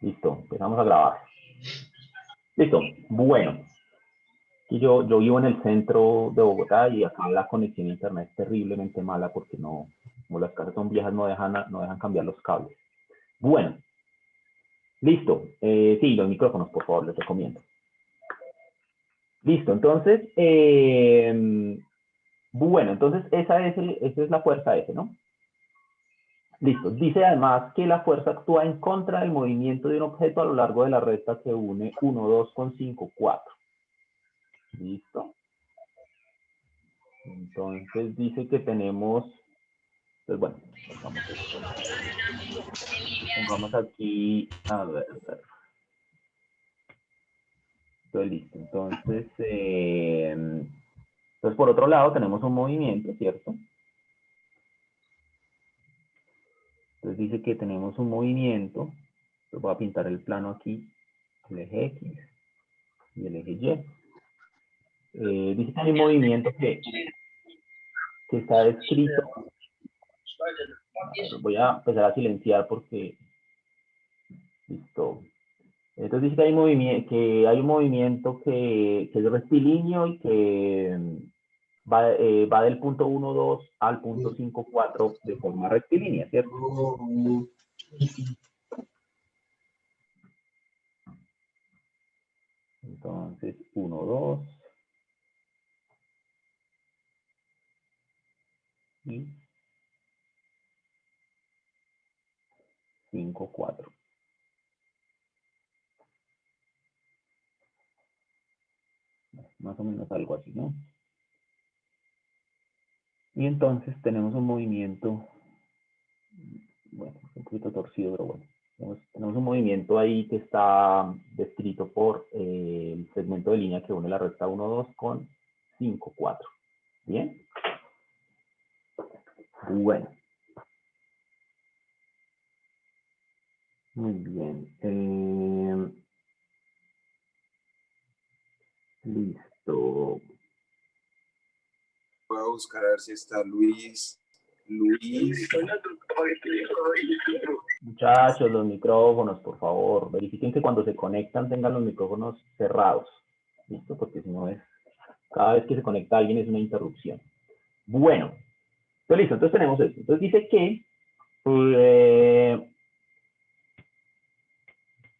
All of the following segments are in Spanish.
Listo, empezamos a grabar. Listo, bueno. Y yo vivo en el centro de Bogotá y acá la conexión a internet es terriblemente mala porque no, como las casas son viejas, no dejan cambiar los cables. Bueno, listo. Sí, los micrófonos, por favor, les recomiendo. Listo, entonces, bueno, entonces esa es la fuerza F, ¿no? Listo. Dice además que la fuerza actúa en contra del movimiento de un objeto a lo largo de la recta que une 1, 2 con 5, 4. Listo. Entonces dice que tenemos, pues bueno, pongamos aquí, a ver, estoy listo. Entonces, por otro lado tenemos un movimiento, ¿cierto? Entonces dice que tenemos un movimiento, yo voy a pintar el plano aquí, el eje X y el eje Y. Dice que hay un movimiento que está descrito, voy a empezar a silenciar porque, listo. Entonces dice que hay un movimiento que es rectilíneo y que va del punto 1, 2 al punto 5, 4 de forma rectilínea, ¿cierto? Entonces, 1, 2 y 5, 4. Más o menos algo así, ¿no? Y entonces tenemos un movimiento, bueno, un poquito torcido, pero bueno. Tenemos un movimiento ahí que está descrito por el segmento de línea que une la recta 1, 2 con 5, 4. ¿Bien? Bueno, muy bien. Listo. Voy a buscar a ver si está Luis. Luis. Muchachos, los micrófonos, por favor, verifiquen que cuando se conectan tengan los micrófonos cerrados. ¿Listo? Porque si no es, cada vez que se conecta alguien es una interrupción. Bueno, pues listo, entonces tenemos esto. Entonces dice que,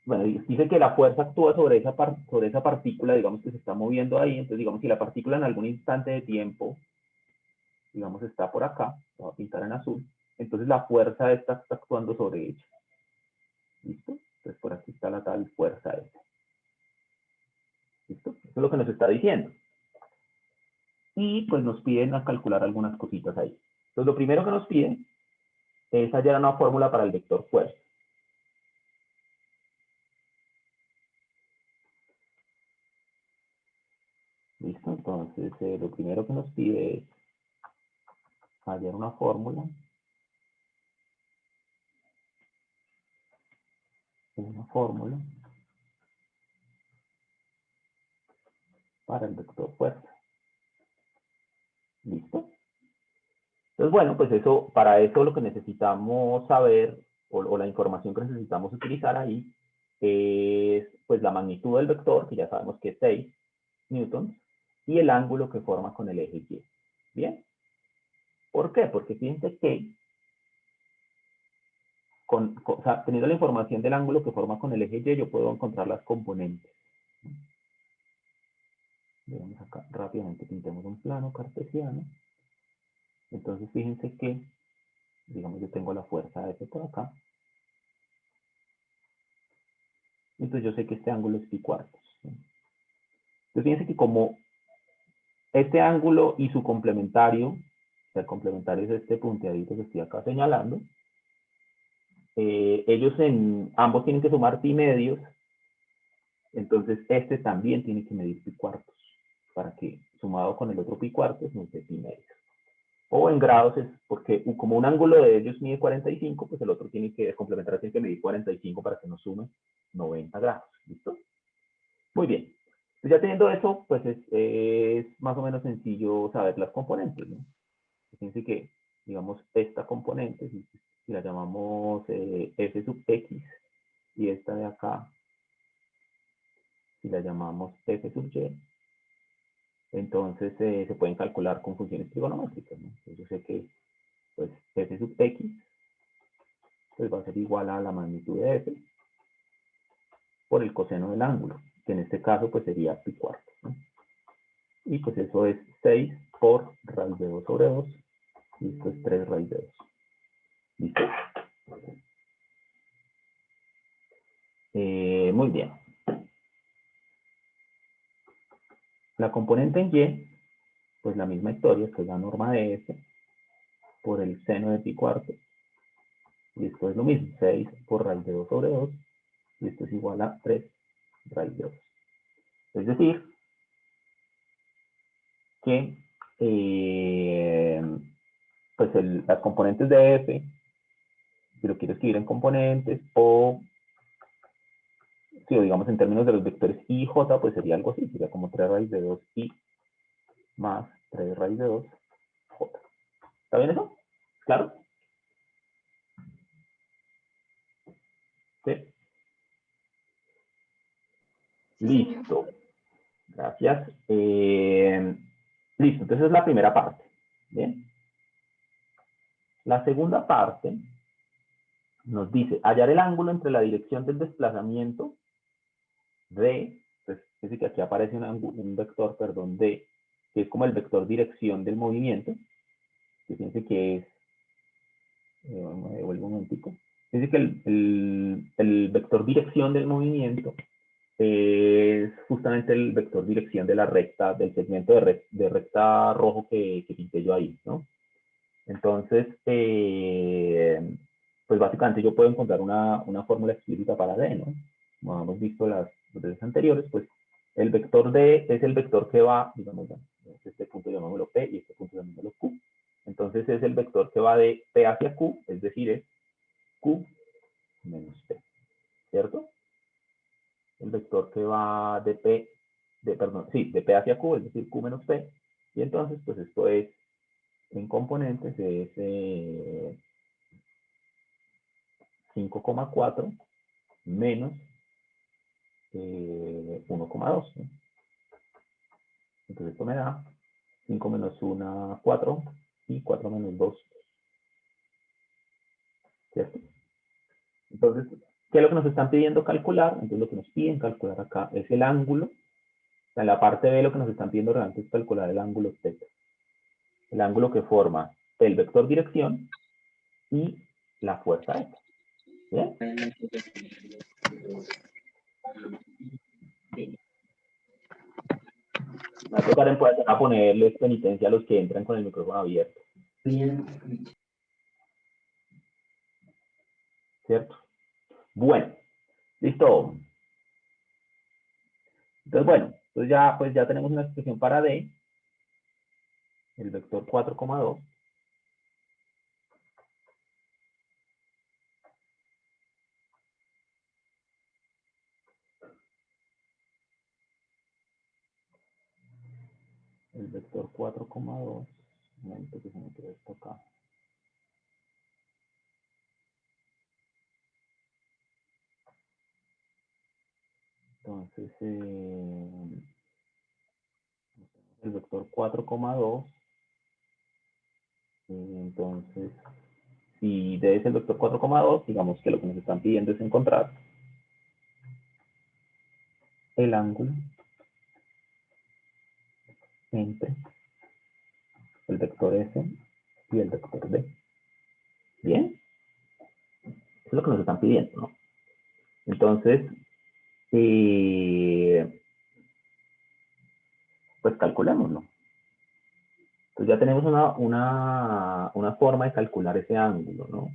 bueno, dice que la fuerza actúa sobre esa partícula, digamos, que se está moviendo ahí. Entonces, digamos, si la partícula en algún instante de tiempo, digamos, está por acá, lo voy a pintar en azul, entonces la fuerza esta está actuando sobre ella. ¿Listo? Entonces por aquí está la tal fuerza esta. ¿Listo? Eso es lo que nos está diciendo. Y pues nos piden a calcular algunas cositas ahí. Entonces lo primero que nos piden es hallar una fórmula para el vector fuerza. ¿Listo? Entonces lo primero que nos pide es hallar una fórmula. Para el vector fuerza. ¿Listo? Entonces, bueno, pues eso, para eso lo que necesitamos saber, o la información que necesitamos utilizar ahí, es pues la magnitud del vector, que ya sabemos que es 6 newtons, y el ángulo que forma con el eje Y. ¿Bien? ¿Por qué? Porque fíjense que o sea, teniendo la información del ángulo que forma con el eje Y, yo puedo encontrar las componentes. Veamos acá rápidamente, pintemos un plano cartesiano. Entonces fíjense que, digamos, yo tengo la fuerza F por acá. Entonces yo sé que este ángulo es pi cuartos. Entonces fíjense que como este ángulo y su complementario, o sea, el complementario es este punteadito que estoy acá señalando, ellos ambos tienen que sumar pi medios, entonces este también tiene que medir pi cuartos, para que sumado con el otro pi cuartos nos dé pi medios. O en grados es porque como un ángulo de ellos mide 45, pues el otro el complementario tiene que medir 45 para que nos sume 90 grados. ¿Listo? Muy bien. Pues ya teniendo eso, pues es más o menos sencillo saber las componentes, ¿no? Fíjense que, digamos, esta componente, si la llamamos f sub x, y esta de acá, si la llamamos f sub y, entonces se pueden calcular con funciones trigonométricas, ¿no? Entonces yo sé que pues f sub x pues va a ser igual a la magnitud de f por el coseno del ángulo, que en este caso pues sería pi cuarto, ¿no? Y pues eso es 6 por raíz de 2 sobre 2, y esto es 3 raíz de 2. ¿Listo? Muy bien. La componente en y, pues la misma historia, que es la norma de f por el seno de pi cuarto. Y esto es lo mismo, 6 por raíz de 2 sobre 2, y esto es igual a 3 raíz de 2. Es decir, que pues las componentes de f, si lo quiero escribir en componentes, o si lo digamos en términos de los vectores i y j, pues sería algo así, sería como 3 raíz de 2 i más 3 raíz de 2 j. ¿Está bien eso? ¿Claro? ¿Sí? Listo. Gracias. Listo, entonces es la primera parte. Bien. La segunda parte nos dice hallar el ángulo entre la dirección del desplazamiento d, pues es que aquí aparece un vector, perdón, d, que es como el vector dirección del movimiento, que fíjense que es, me devuelvo un momentico, dice que el vector dirección del movimiento es justamente el vector dirección de la recta, del segmento de recta rojo que pinté yo ahí, ¿no? Entonces, pues básicamente yo puedo encontrar una fórmula explícita para D, ¿no? Como hemos visto las veces anteriores, pues el vector D es el vector que va, digamos, este punto llamémoslo P y este punto llamémoslo Q. Entonces es el vector que va de P hacia Q, es decir, es Q menos P, ¿cierto? El vector que va de P, de P hacia Q, es decir, Q menos P. Y entonces, pues esto es, en componentes, es 5,4 menos 1,2, ¿no? Entonces esto me da 5 menos 1, 4, y 4 menos 2, ¿cierto? Entonces, ¿qué es lo que nos están pidiendo calcular? Entonces lo que nos piden calcular acá es el ángulo. O sea, en la parte B lo que nos están pidiendo realmente es calcular el ángulo θ. El ángulo que forma el vector dirección y la fuerza F. ¿Bien? Me va a tocar empezar a ponerles penitencia a los que entran con el micrófono abierto. ¿Cierto? Bueno, listo. Entonces, bueno, pues ya tenemos una expresión para D, el vector 4,2. El vector 4,2. Un momento que se me quedó esto acá. Entonces, el vector 4,2. Entonces, si D es el vector 4,2, digamos que lo que nos están pidiendo es encontrar el ángulo entre el vector S y el vector D. ¿Bien? Eso es lo que nos están pidiendo, ¿no? Entonces, pues calculémoslo. Entonces ya tenemos una forma de calcular ese ángulo, ¿no?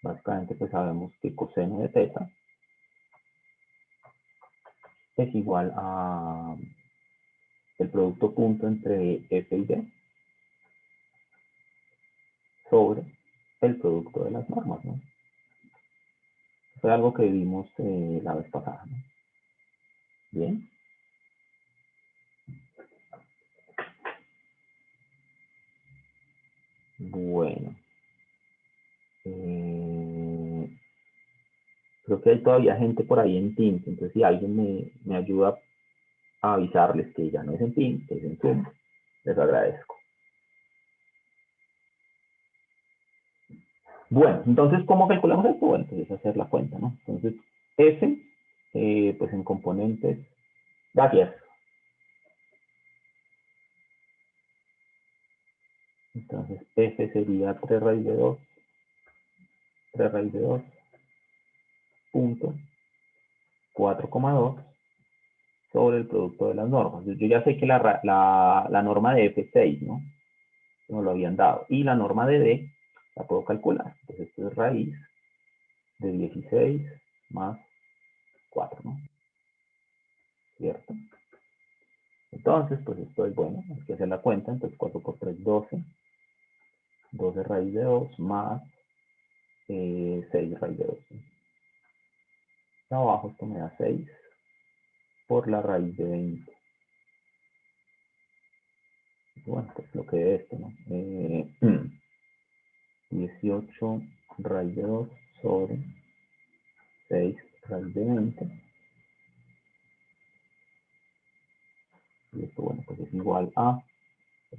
Básicamente pues sabemos que coseno de θ es igual a el producto punto entre F y D sobre el producto de las normas, ¿no? Fue algo que vimos la vez pasada, ¿no? Bien. Bueno. Creo que hay todavía gente por ahí en Teams, entonces si alguien me ayuda a avisarles que ya no es en Teams, que es en Zoom, les agradezco. Bueno, entonces, ¿cómo calculamos esto? Bueno, pues es hacer la cuenta, ¿no? Entonces, F, pues en componentes, gracias. Entonces, F sería 3 raíz de 2, 3 raíz de 2, punto, 4,2 sobre el producto de las normas. Yo ya sé que la norma de F es 6, ¿no? Nos lo habían dado. Y la norma de D la puedo calcular. Entonces, esto es raíz de 16 más 4, ¿no? ¿Cierto? Entonces, pues esto es bueno, hay que hacer la cuenta. Entonces, 4 por 3, 12. 12 raíz de 2 más 6 raíz de 2. Abajo esto me da 6 por la raíz de 20. Bueno, pues lo que es esto, ¿no? 18 raíz de 2 sobre 6 raíz de 20. Y esto, bueno, pues es igual a,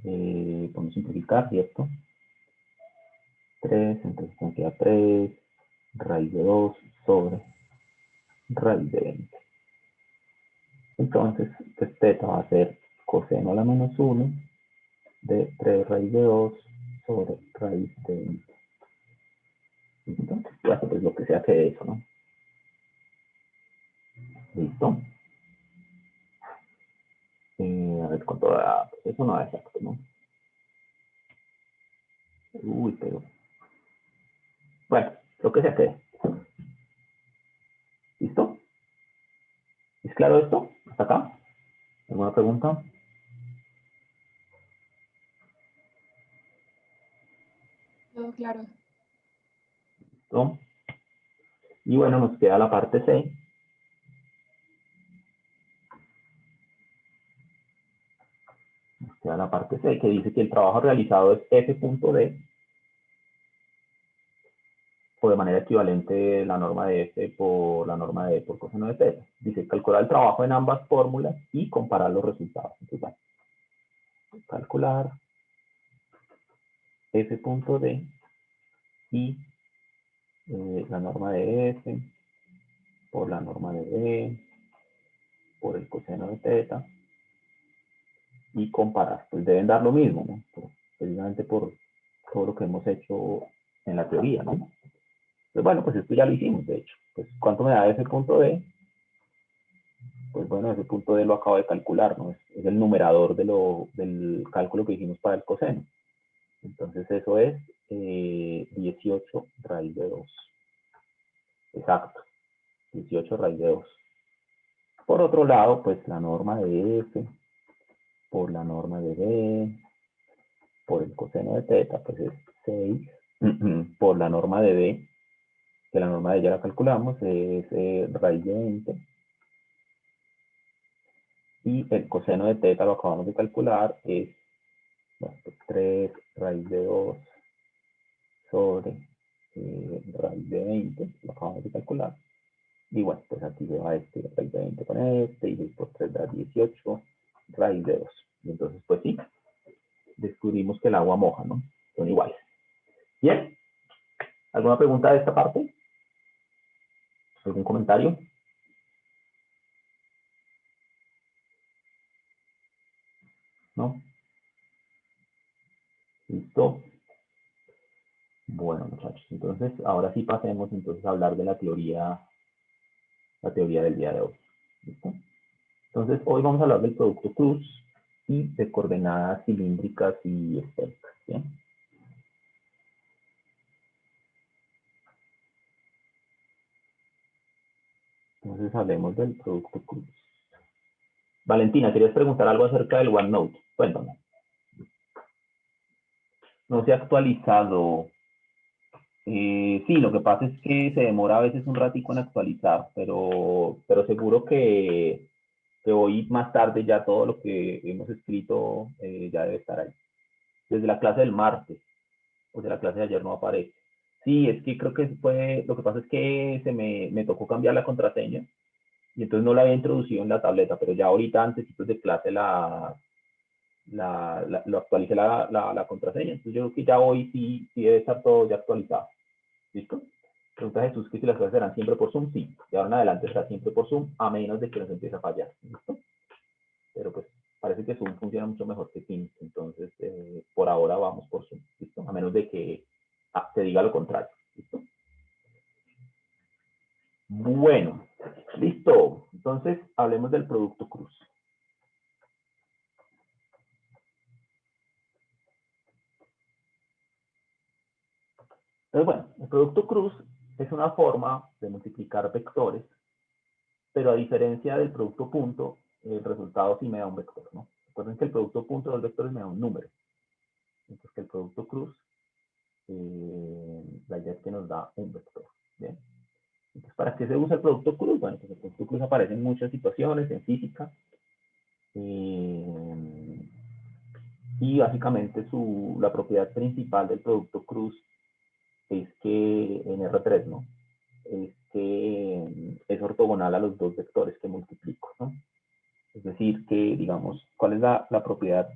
podemos simplificar, ¿cierto? 3, entonces me queda 3 raíz de 2 sobre raíz de 20. Entonces, pues teta va a ser coseno a la menos 1 de 3 raíz de 2 sobre raíz de 20. Entonces, pues lo que sea que eso, ¿no? Listo. A ver, con toda, pues eso no es exacto, ¿no? Uy, pero... Bueno, lo que sea que ¿listo? ¿Es claro esto? ¿Hasta acá? ¿Alguna pregunta? Todo claro. ¿No? Y bueno, nos queda la parte C. Nos queda la parte C, que dice que el trabajo realizado es F.D, o de manera equivalente la norma de F por la norma de E por coseno de θ. Dice calcular el trabajo en ambas fórmulas y comparar los resultados. Entonces, bueno, calcular F.D y la norma de F por la norma de D por el coseno de θ y comparar. Pues deben dar lo mismo, ¿no? Precisamente por todo lo que hemos hecho en la teoría, ¿no? Pues bueno, pues esto ya lo hicimos, de hecho. Pues, ¿cuánto me da F.D? Pues bueno, ese punto D lo acabo de calcular, ¿no? Es el numerador del cálculo que hicimos para el coseno. Entonces eso es 18 raíz de 2. Exacto, 18 raíz de 2. Por otro lado, pues la norma de F por la norma de D por el coseno de θ, pues es 6 por la norma de D, que la norma de D ya la calculamos, es raíz de 20. Y el coseno de θ lo acabamos de calcular, es 3 raíz de 2 sobre raíz de 20, lo acabamos de calcular. Y bueno, pues aquí se va este raíz de 20 con este, y 6 por 3 da 18 raíz de 2. Y entonces, pues sí, descubrimos que el agua moja, ¿no? Son iguales. Bien, ¿alguna pregunta de esta parte? ¿Algún comentario? ¿No? ¿Listo? Bueno, muchachos, entonces ahora sí pasemos entonces a hablar de la teoría del día de hoy. ¿Listo? Entonces, hoy vamos a hablar del producto cruz y de coordenadas cilíndricas y esféricas. ¿Bien? Entonces, hablemos del producto cruz. Valentina, ¿querías preguntar algo acerca del OneNote? Cuéntame. No se ha actualizado. Sí, lo que pasa es que se demora a veces un ratico en actualizar, pero seguro que hoy más tarde ya todo lo que hemos escrito ya debe estar ahí. Desde la clase del martes, o de la clase de ayer no aparece. Sí, es que creo que fue, lo que pasa es que me tocó cambiar la contraseña y entonces no la había introducido en la tableta, pero ya ahorita antes de clase lo actualicé la contraseña, entonces yo creo que ya hoy sí debe estar todo ya actualizado. ¿Listo? Pregunta Jesús que si las clases serán siempre por Zoom, sí, de ahora en adelante será siempre por Zoom, a menos de que nos empiece a fallar. ¿Listo? Pero pues parece que Zoom funciona mucho mejor que Teams, entonces por ahora vamos por Zoom, ¿listo? A menos de que se diga lo contrario, ¿listo? Bueno, listo. Entonces, hablemos del producto cruz. Entonces, bueno, el producto cruz es una forma de multiplicar vectores, pero a diferencia del producto punto, el resultado sí me da un vector, ¿no? Recuerden que el producto punto de los vectores me da un número. Entonces, que el producto cruz, la idea es que nos da un vector, ¿bien? Entonces, ¿para qué se usa el producto cruz? Bueno, pues el producto cruz aparece en muchas situaciones, en física, y básicamente la propiedad principal del producto cruz es que en R3, ¿no? Es que es ortogonal a los dos vectores que multiplico, ¿no? Es decir, que, digamos, ¿cuál es la propiedad?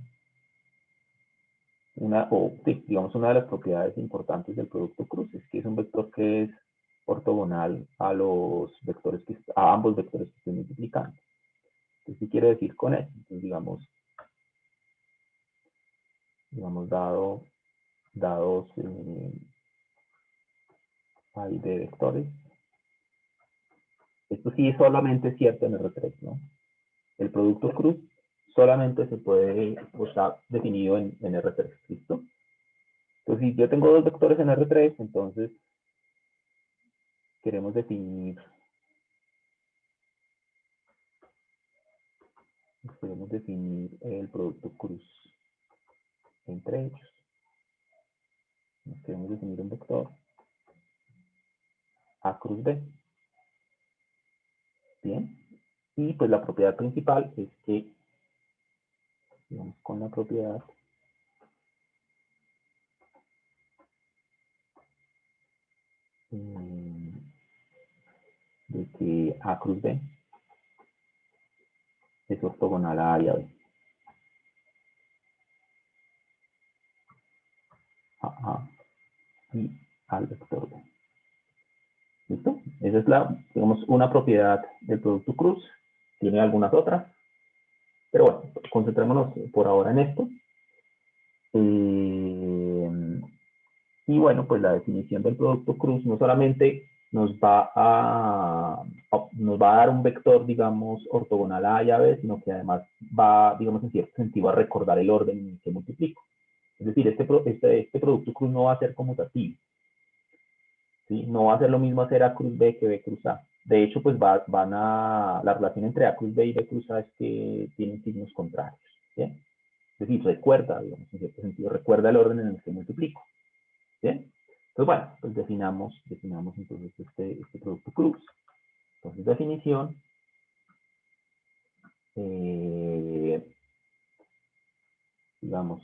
Digamos, una de las propiedades importantes del producto cruz es que es un vector que es ortogonal a los vectores a ambos vectores que estoy multiplicando. Entonces, ¿qué quiere decir con eso? Entonces, digamos dados hay de vectores. Esto sí es solamente cierto en R3, ¿no? El producto cruz solamente se puede, o está definido en R3, ¿listo? Entonces, si yo tengo dos vectores en R3, entonces queremos definir el producto cruz entre ellos. Queremos definir un vector A cruz B. Bien. Y pues la propiedad principal es que, digamos, con la propiedad de que A cruz B es ortogonal a A y a B. A A y al vector B. ¿Listo? Esa es digamos, una propiedad del producto cruz. Tiene algunas otras. Pero bueno, concentrémonos por ahora en esto. Y bueno, pues la definición del producto cruz no solamente nos va a dar un vector, digamos, ortogonal a A y a B, sino que además va, digamos, en cierto sentido a recordar el orden en el que multiplico. Es decir, este producto cruz no va a ser conmutativo. ¿Sí? No va a ser lo mismo hacer A cruz B que B cruz A. De hecho, pues la relación entre A cruz B y B cruz A es que tienen signos contrarios. ¿Bien? Es decir, recuerda, digamos, en cierto sentido, recuerda el orden en el que multiplico. ¿Bien? Entonces, bueno, pues definamos entonces este producto cruz. Entonces, definición. Digamos,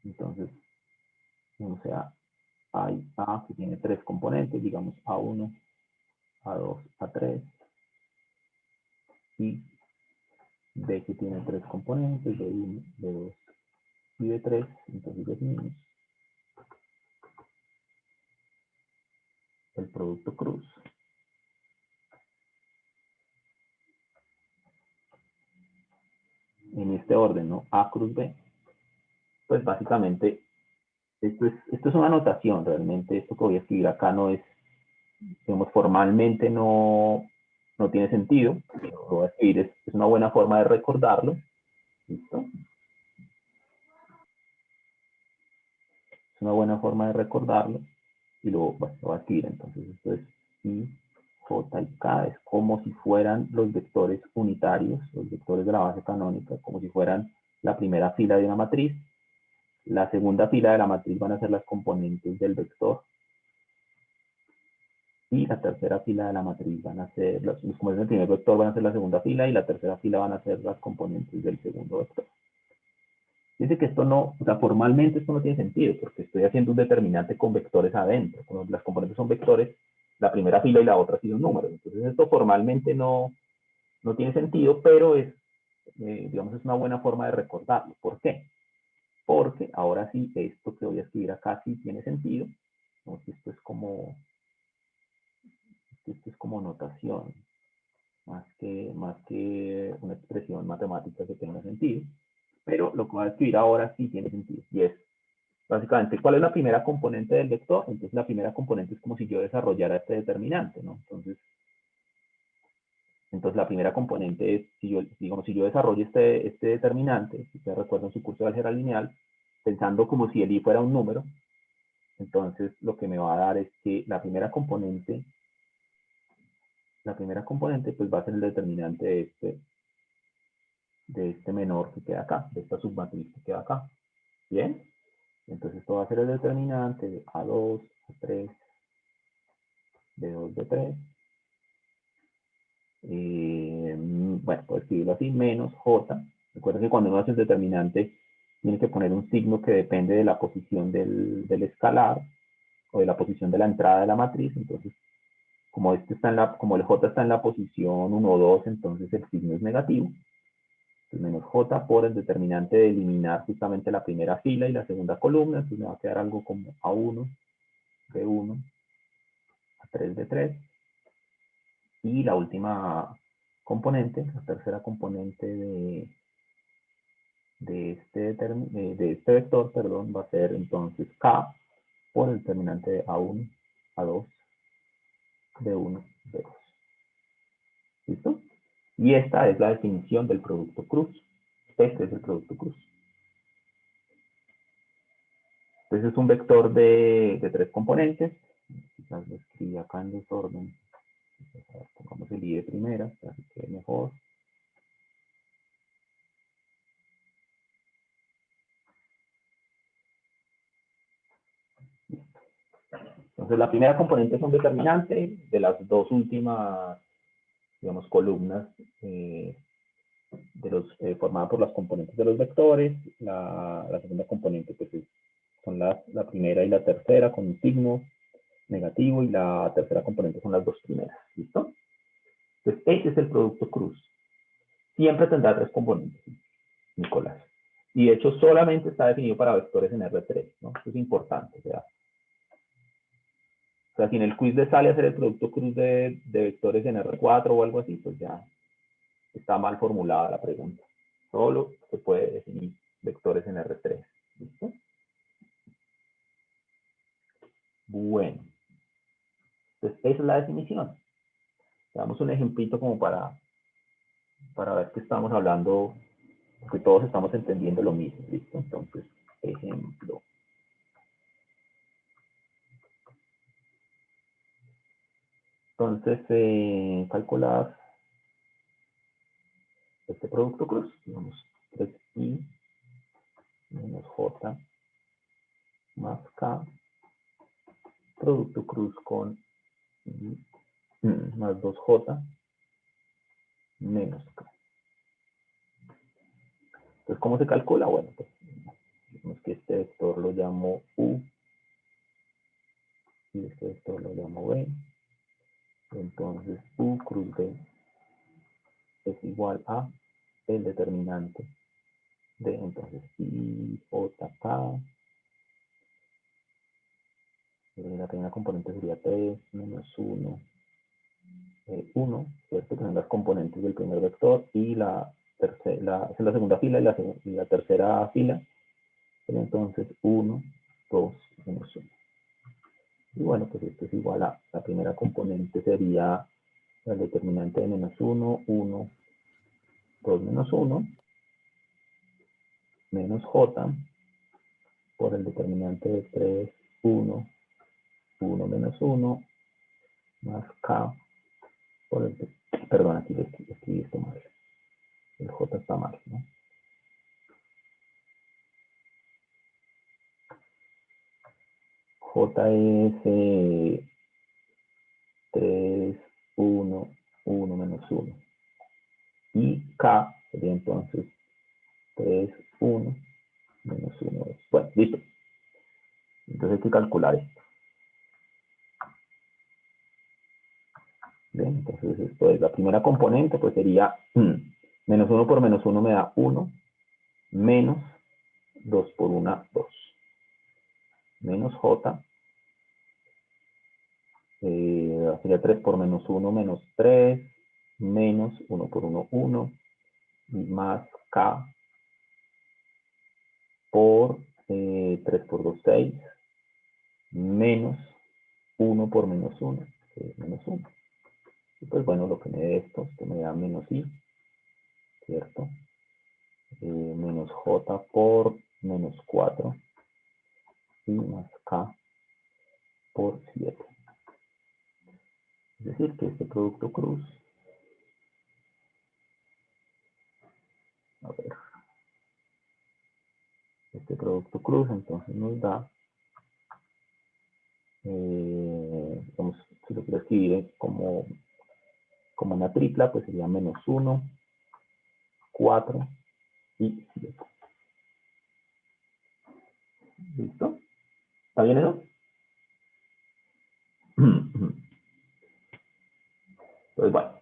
entonces, o sea, hay A que tiene tres componentes, digamos A1, A2, A3, y B que tiene tres componentes, B1, B2 y B3, entonces definimos el producto cruz. En este orden, ¿no? A cruz B. Pues básicamente, esto es una notación, realmente esto que voy a escribir acá no es, digamos, formalmente no tiene sentido, lo voy a escribir, es una buena forma de recordarlo. ¿Listo? Es una buena forma de recordarlo y lo voy a escribir. Entonces, esto es I, J y K, es como si fueran los vectores unitarios, los vectores de la base canónica, como si fueran la primera fila de una matriz. La segunda fila de la matriz van a ser las componentes del vector. Y la tercera fila de la matriz van a ser, los componentes del primer vector van a ser la segunda fila y la tercera fila van a ser las componentes del segundo vector. Dice que esto no, o sea, formalmente esto no tiene sentido, porque estoy haciendo un determinante con vectores adentro. Como las componentes son vectores, la primera fila y la otra ha sido un número. Entonces esto formalmente no tiene sentido, pero es, digamos, es una buena forma de recordarlo. ¿Por qué? Porque ahora sí, esto que voy a escribir acá sí tiene sentido. ¿No? Esto es como notación, más que una expresión matemática que tenga sentido. Pero lo que voy a escribir ahora sí tiene sentido. Y es, básicamente, ¿cuál es la primera componente del vector? Entonces, la primera componente es como si yo desarrollara este determinante, ¿no? Entonces la primera componente es, si yo desarrollo este determinante, si ustedes recuerdan su curso de álgebra lineal, pensando como si el i fuera un número, entonces lo que me va a dar es que la primera componente pues va a ser el determinante de este menor que queda acá, de esta submatriz que queda acá. ¿Bien? Entonces esto va a ser el determinante de A2, A3, B2, B3. Bueno, puedo escribirlo así, menos J. Recuerden que cuando uno hace el determinante, tiene que poner un signo que depende de la posición del escalar o de la posición de la entrada de la matriz. Entonces, como el J está en la posición 1 o 2, entonces el signo es negativo. Entonces, menos J por el determinante de eliminar justamente la primera fila y la segunda columna. Entonces me va a quedar algo como A1, B1, A3, B3. Y la última componente, la tercera componente de este vector, perdón, va a ser entonces K por el determinante de A1, A2, B1, B2. ¿Listo? Y esta es la definición del producto cruz. Este es el producto cruz. Entonces es un vector de 3 componentes. Quizás lo escribí acá en desorden. Pongamos el i de primera, para que quede mejor. Entonces la primera componente es un determinante de las dos últimas, digamos, columnas formada por las componentes de los vectores. La segunda componente pues son la primera y la tercera con un signo negativo, y la tercera componente son las dos primeras. ¿Listo? Entonces ese es el producto cruz. Siempre tendrá 3 componentes, Nicolás. Y de hecho solamente está definido para vectores en R3, ¿no? Eso es importante. O sea, si en el quiz le sale a hacer el producto cruz de vectores en R4 o algo así, pues ya está mal formulada la pregunta. Solo se puede definir vectores en R3. ¿Listo? Bueno. Entonces, esa es la definición. Damos un ejemplito como para ver que estamos hablando, que todos estamos entendiendo lo mismo. ¿Listo? Entonces, ejemplo. Entonces, calcular este producto cruz. Digamos, 3i menos j más k, producto cruz con más 2j menos k. Entonces, ¿cómo se calcula? Bueno, pues digamos que este vector lo llamo u y este vector lo llamo b. Entonces, u cruz b es igual a el determinante de, entonces, i, j, k. La primera componente sería 3 menos 1, 1, ¿cierto? Que son las componentes del primer vector, y la segunda fila y la tercera fila sería entonces 1, 2, menos 1. Y bueno, pues esto es igual a la primera componente sería el determinante de menos 1, 1, 2 menos 1, menos j por el determinante de 3, 1, 1 menos 1, más k por el, perdón, aquí escribí esto mal. El j está mal, ¿no? J es 3, 1, 1 menos 1. Y K sería entonces 3, 1, listo. Entonces hay que calcular esto. Bien, entonces esto es la primera componente, pues sería menos 1 por menos 1 me da 1, menos 2 por 1, 2. Menos j, sería 3 por menos 1, menos 3, menos 1 por 1, 1, y más k por 3 por 2, 6, menos 1 por menos 1, que es menos 1. Y pues bueno, lo que me dé esto me da menos i, ¿cierto? Menos j por menos 4 y más k por 7. Es decir, que este producto cruz, a ver, este producto cruz entonces nos da, vamos, si lo quiero escribir como una tripla, pues sería menos 1, 4 y 7. ¿Listo? ¿Está bien eso? Pues bueno,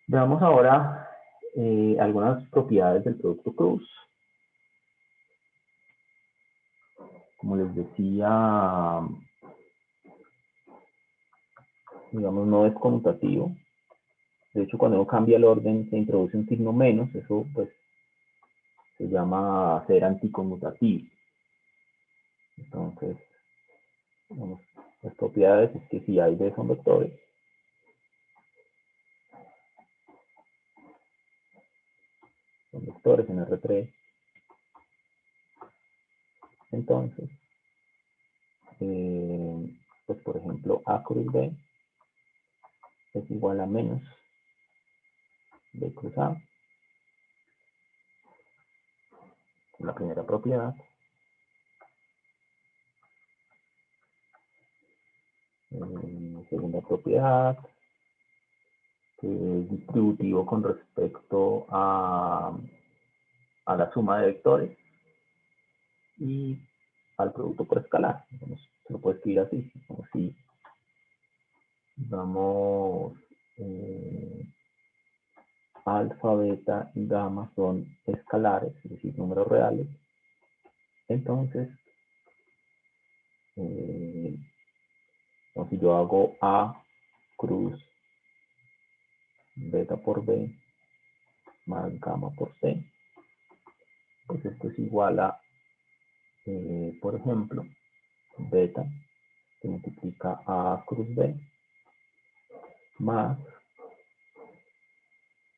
veamos ahora algunas propiedades del producto cruz. Como les decía, digamos, no es conmutativo. De hecho, cuando uno cambia el orden, se introduce un signo menos, eso pues se llama ser anticonmutativo. Entonces, digamos, las propiedades es que si A y B son vectores, en R3, entonces, pues por ejemplo, A cruz B es igual a menos B cruz A, la primera propiedad. Segunda propiedad, que es distributivo con respecto a la suma de vectores y al producto por escalar. Entonces, se lo puede escribir así, como si damos alfa, beta y gamma son escalares, es decir, números reales. Entonces, si yo hago A cruz beta por B más gamma por C, pues esto es igual a, por ejemplo, beta que multiplica A cruz B más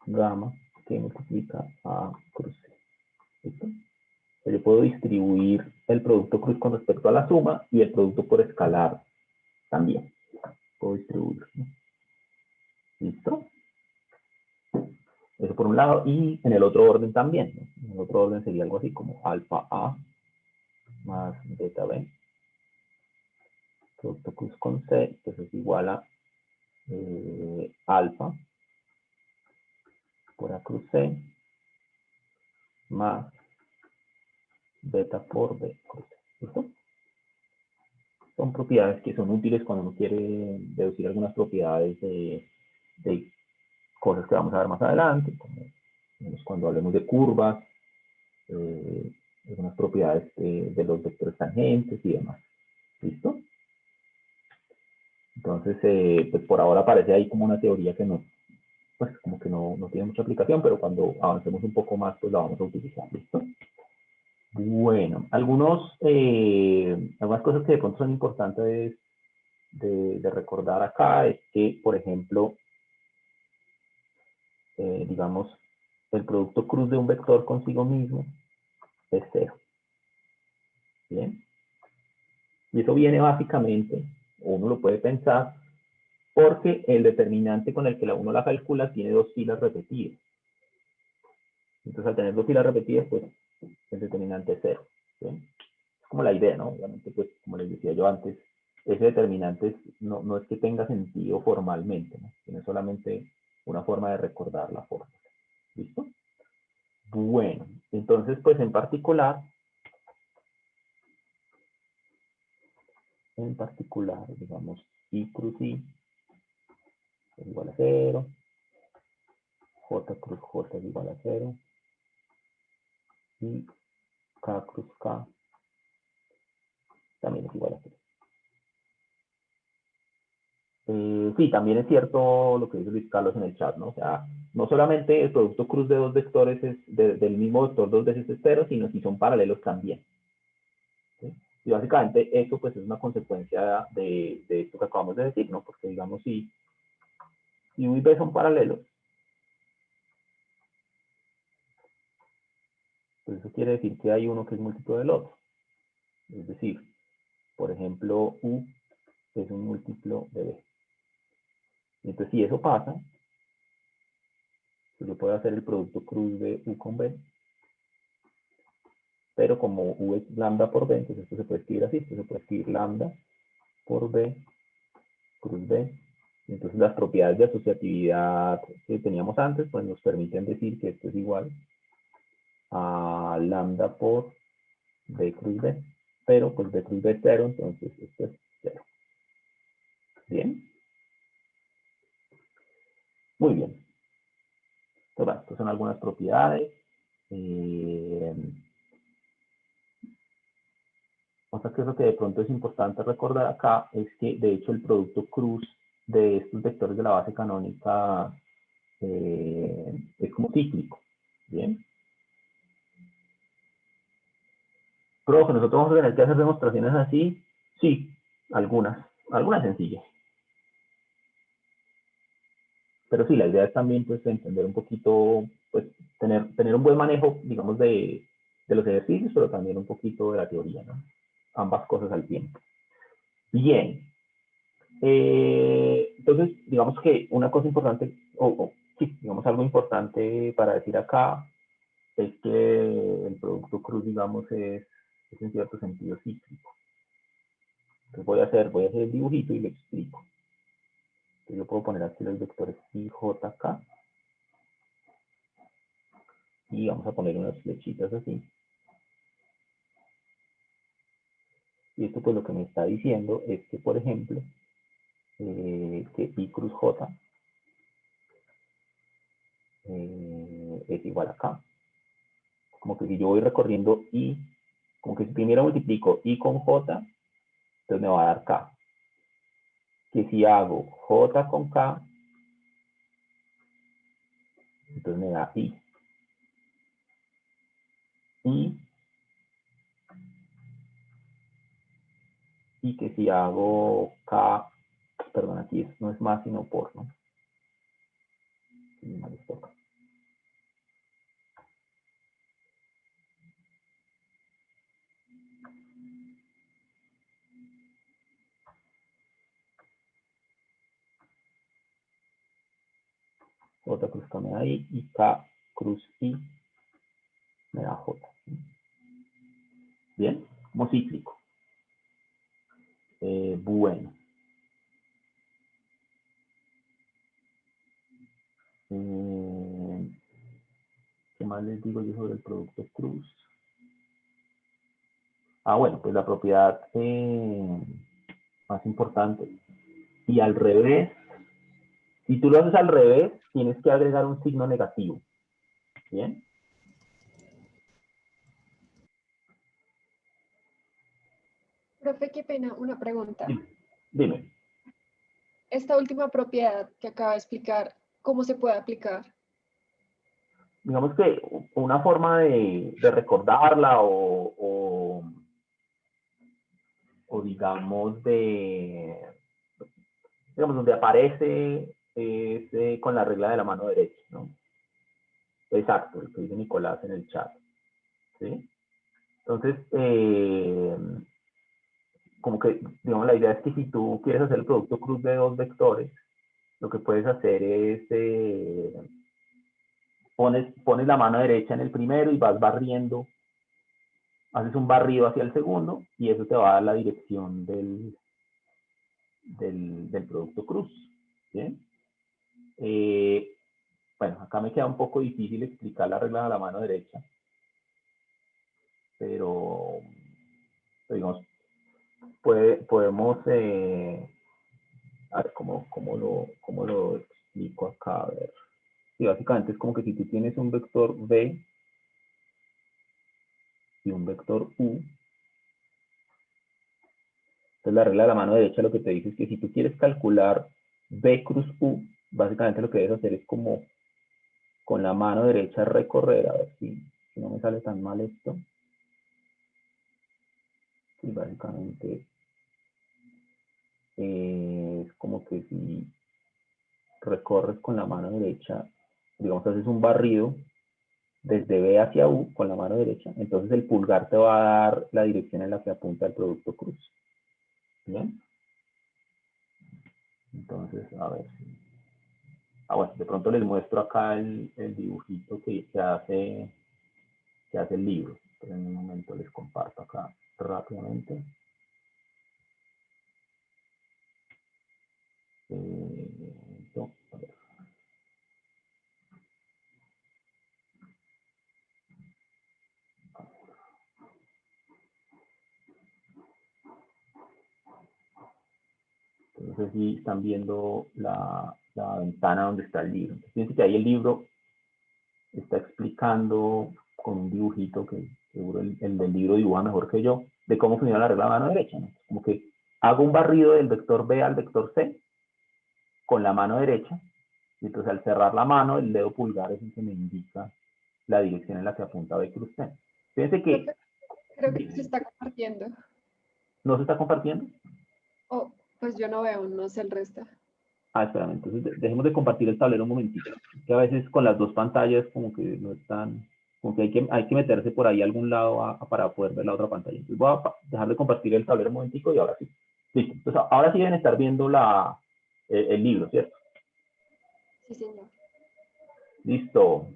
gamma que multiplica A cruz C. ¿Listo? Yo puedo distribuir el producto cruz con respecto a la suma y el producto por escalar también. Puedo distribuirlo, ¿no? ¿Listo? Eso por un lado. Y en el otro orden también, ¿no? En el otro orden sería algo así como alfa A más beta B. Producto cruz con C, pues es igual a alfa por A cruz C más beta por B cruz C. ¿Listo? Son propiedades que son útiles cuando uno quiere deducir algunas propiedades de cosas que vamos a ver más adelante, como cuando hablemos de curvas, algunas propiedades de los vectores tangentes y demás. ¿Listo? Entonces, pues por ahora aparece ahí como una teoría que no, pues como que no tiene mucha aplicación, pero cuando avancemos un poco más, pues la vamos a utilizar. ¿Listo? Bueno, algunas cosas que de pronto son importantes de recordar acá es que, por ejemplo, digamos, el producto cruz de un vector consigo mismo es 0. ¿Bien? Y eso viene básicamente, uno lo puede pensar, porque el determinante con el que uno la calcula tiene dos filas repetidas. Entonces, al tener dos filas repetidas, pues el determinante es 0. ¿Bien? Es como la idea, ¿no? Obviamente, pues, como les decía yo antes, ese determinante no es que tenga sentido formalmente, ¿no? Tiene solamente una forma de recordar la fórmula. ¿Listo? Bueno, Entonces, pues en particular, digamos, I cruz I es igual a 0, J cruz J es igual a 0, y K cruz K también es igual a 0. Sí, también es cierto lo que dice Luis Carlos en el chat, ¿no? O sea, no solamente el producto cruz de dos vectores es del mismo vector dos veces es 0, sino si son paralelos también. ¿Sí? Y básicamente eso pues es una consecuencia de esto que acabamos de decir, ¿no? Porque digamos si U y B son paralelos, pues eso quiere decir que hay uno que es múltiplo del otro. Es decir, por ejemplo, U es un múltiplo de B. Y entonces si eso pasa, pues yo puedo hacer el producto cruz de U con B, pero como U es lambda por B, entonces esto se puede escribir así, esto se puede escribir lambda por B, cruz B. Entonces las propiedades de asociatividad que teníamos antes, pues nos permiten decir que esto es igual a lambda por B cruz B, pero pues B cruz B es 0, entonces esto es 0. Bien. Muy bien. Entonces, bueno, estas son algunas propiedades. Otra cosa que de pronto es importante recordar acá es que de hecho el producto cruz de estos vectores de la base canónica es como cíclico. Bien. Profe, nosotros vamos a tener que hacer demostraciones así. Sí, algunas sencillas. Pero sí, la idea es también pues entender un poquito, pues tener un buen manejo, digamos, de los ejercicios, pero también un poquito de la teoría, ¿no? Ambas cosas al tiempo. Bien. Entonces, digamos que una cosa importante, sí, digamos algo importante para decir acá, es que el producto cruz, digamos, es en cierto sentido cíclico. Entonces voy a hacer el dibujito y lo explico. Entonces yo puedo poner aquí los vectores I, J, K. Y vamos a poner unas flechitas así. Y esto pues lo que me está diciendo es que, por ejemplo, que I cruz J es igual a K. Como que si yo voy recorriendo I, como que si primero multiplico I con J, entonces me va a dar K. Que si hago J con K, entonces me da I. Y que si hago K, perdón, aquí no es más sino por, ¿no? J cruz K me da I y K cruz I me da J. Bien, como cíclico. Bueno. ¿Qué más les digo yo sobre el producto cruz? Bueno, pues la propiedad más importante. Y al revés, si tú lo haces al revés, tienes que agregar un signo negativo. ¿Bien? Profe, qué pena, una pregunta. Dime. Esta última propiedad que acaba de explicar, ¿cómo se puede aplicar? Digamos que una forma de recordarla o digamos digamos donde aparece es con la regla de la mano derecha, ¿no? Exacto, lo que dice Nicolás en el chat. ¿Sí? Entonces, como que, digamos, la idea es que si tú quieres hacer el producto cruz de dos vectores, lo que puedes hacer es pones la mano derecha en el primero y vas barriendo, haces un barrido hacia el segundo y eso te va a dar la dirección del producto cruz. ¿Bien? Bueno, acá me queda un poco difícil explicar la regla de la mano derecha, podemos, a ver, ¿cómo lo explico acá? A ver. Sí, básicamente es como que si tú tienes un vector v y un vector u, entonces la regla de la mano derecha lo que te dice es que si tú quieres calcular v cruz u, básicamente lo que debes hacer es como con la mano derecha recorrer, a ver si no me sale tan mal esto. Y básicamente es como que si recorres con la mano derecha, digamos, haces un barrido desde B hacia U con la mano derecha, entonces el pulgar te va a dar la dirección en la que apunta el producto cruz. ¿Bien? Entonces, a ver si... bueno, de pronto les muestro acá el dibujito que hace el libro. Pero en un momento les comparto acá rápidamente. A ver. Entonces, si están viendo la ventana donde está el libro. Entonces, fíjense que ahí el libro está explicando con un dibujito que seguro el del libro dibuja mejor que yo, de cómo funciona la regla de mano derecha, ¿no? Como que hago un barrido del vector B al vector C con la mano derecha, y entonces al cerrar la mano, el dedo pulgar es el que me indica la dirección en la que apunta B cruz C. Fíjense que... Creo que se está compartiendo. ¿No se está compartiendo? Oh, pues yo no veo, no sé el resto. Espérame, entonces dejemos de compartir el tablero un momentito. Que a veces con las dos pantallas como que no están, como que hay que meterse por ahí a algún lado para poder ver la otra pantalla. Entonces voy a dejar de compartir el tablero un momentico y ahora sí. Listo. Entonces ahora sí deben estar viendo el libro, ¿cierto? Sí, señor. Listo.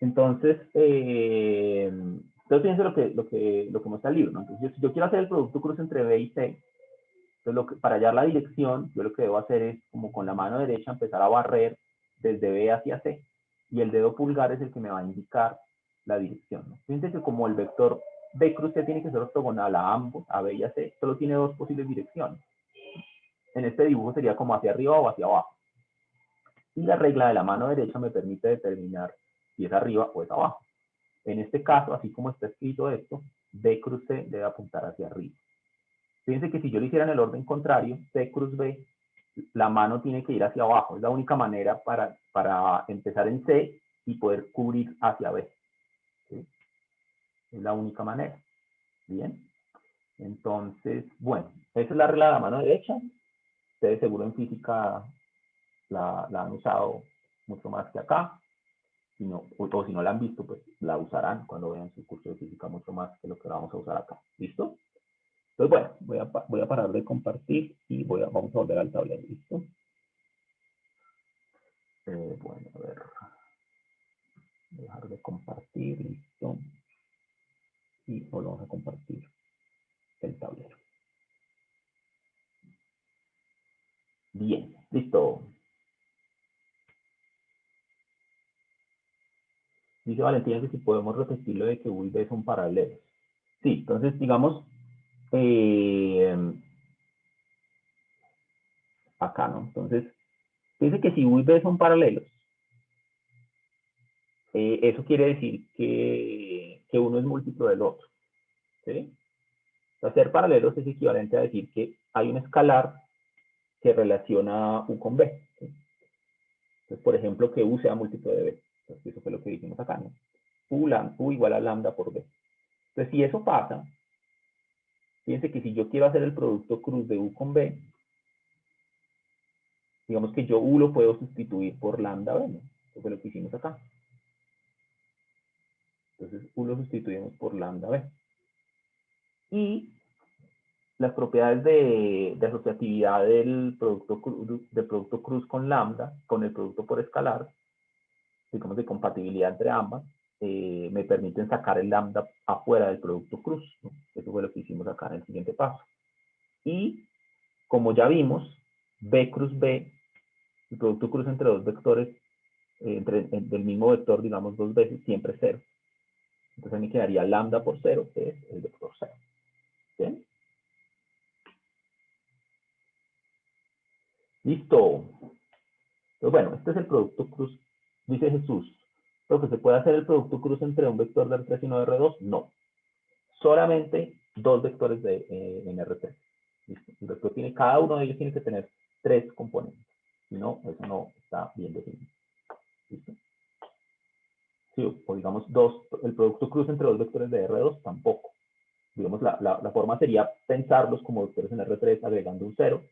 Entonces, fíjense lo que muestra el libro, ¿no? Entonces, si yo quiero hacer el producto cruz entre B y C, entonces, para hallar la dirección, yo lo que debo hacer es, como con la mano derecha, empezar a barrer desde B hacia C. Y el dedo pulgar es el que me va a indicar la dirección, ¿no? Fíjense que como el vector B cruz C tiene que ser ortogonal a ambos, a B y a C, solo tiene dos posibles direcciones. En este dibujo sería como hacia arriba o hacia abajo. Y la regla de la mano derecha me permite determinar si es arriba o es abajo. En este caso, así como está escrito esto, B cruz C debe apuntar hacia arriba. Fíjense que si yo lo hiciera en el orden contrario, C cruz B, la mano tiene que ir hacia abajo. Es la única manera para empezar en C y poder cubrir hacia B. ¿Sí? Es la única manera. Bien. Entonces, bueno, esa es la regla de la mano derecha. Ustedes seguro en física la han usado mucho más que acá. O si no la han visto, pues la usarán cuando vean su curso de física mucho más que lo que vamos a usar acá. ¿Listo? Entonces, bueno, voy a parar de compartir y vamos a volver al tablero. ¿Listo? Bueno, a ver. Dejar de compartir, listo. Y volvemos a compartir el tablero. Bien, listo. Dice Valentina que si podemos repetirlo de que U y B son paralelos. Sí, entonces digamos, acá, ¿no? Entonces, dice que si U y B son paralelos, eso quiere decir que uno es múltiplo del otro. ¿Sí? O sea, ser paralelos es equivalente a decir que hay un escalar que relaciona U con B. ¿Sí? Entonces, por ejemplo, que U sea múltiplo de B. Entonces, eso fue lo que dijimos acá, ¿no? U igual a lambda por B. Entonces, si eso pasa, fíjense que si yo quiero hacer el producto cruz de U con B, digamos que yo U lo puedo sustituir por lambda B, ¿no? Eso fue lo que hicimos acá. Entonces, U lo sustituimos por lambda B. Y las propiedades de asociatividad del producto cruz con lambda, con el producto por escalar, digamos de compatibilidad entre ambas, me permiten sacar el lambda afuera del producto cruz, ¿no? Eso fue lo que hicimos acá en el siguiente paso. Y como ya vimos, B cruz B, el producto cruz entre dos vectores, del mismo vector, digamos, dos veces, siempre es 0. Entonces me quedaría lambda por 0, que es el vector 0. ¿Bien? Listo. Entonces, bueno, este es el producto cruz. Dice Jesús, ¿pero que se puede hacer el producto cruz entre un vector de R3 y uno de R2? No. Solamente dos vectores en R3. ¿Listo? El vector tiene, cada uno de ellos tiene que tener 3 componentes. Si no, eso no está bien definido. ¿Listo? Sí, o digamos, el producto cruz entre dos vectores de R2 tampoco. Digamos, la forma sería pensarlos como vectores en R3 agregando un 0,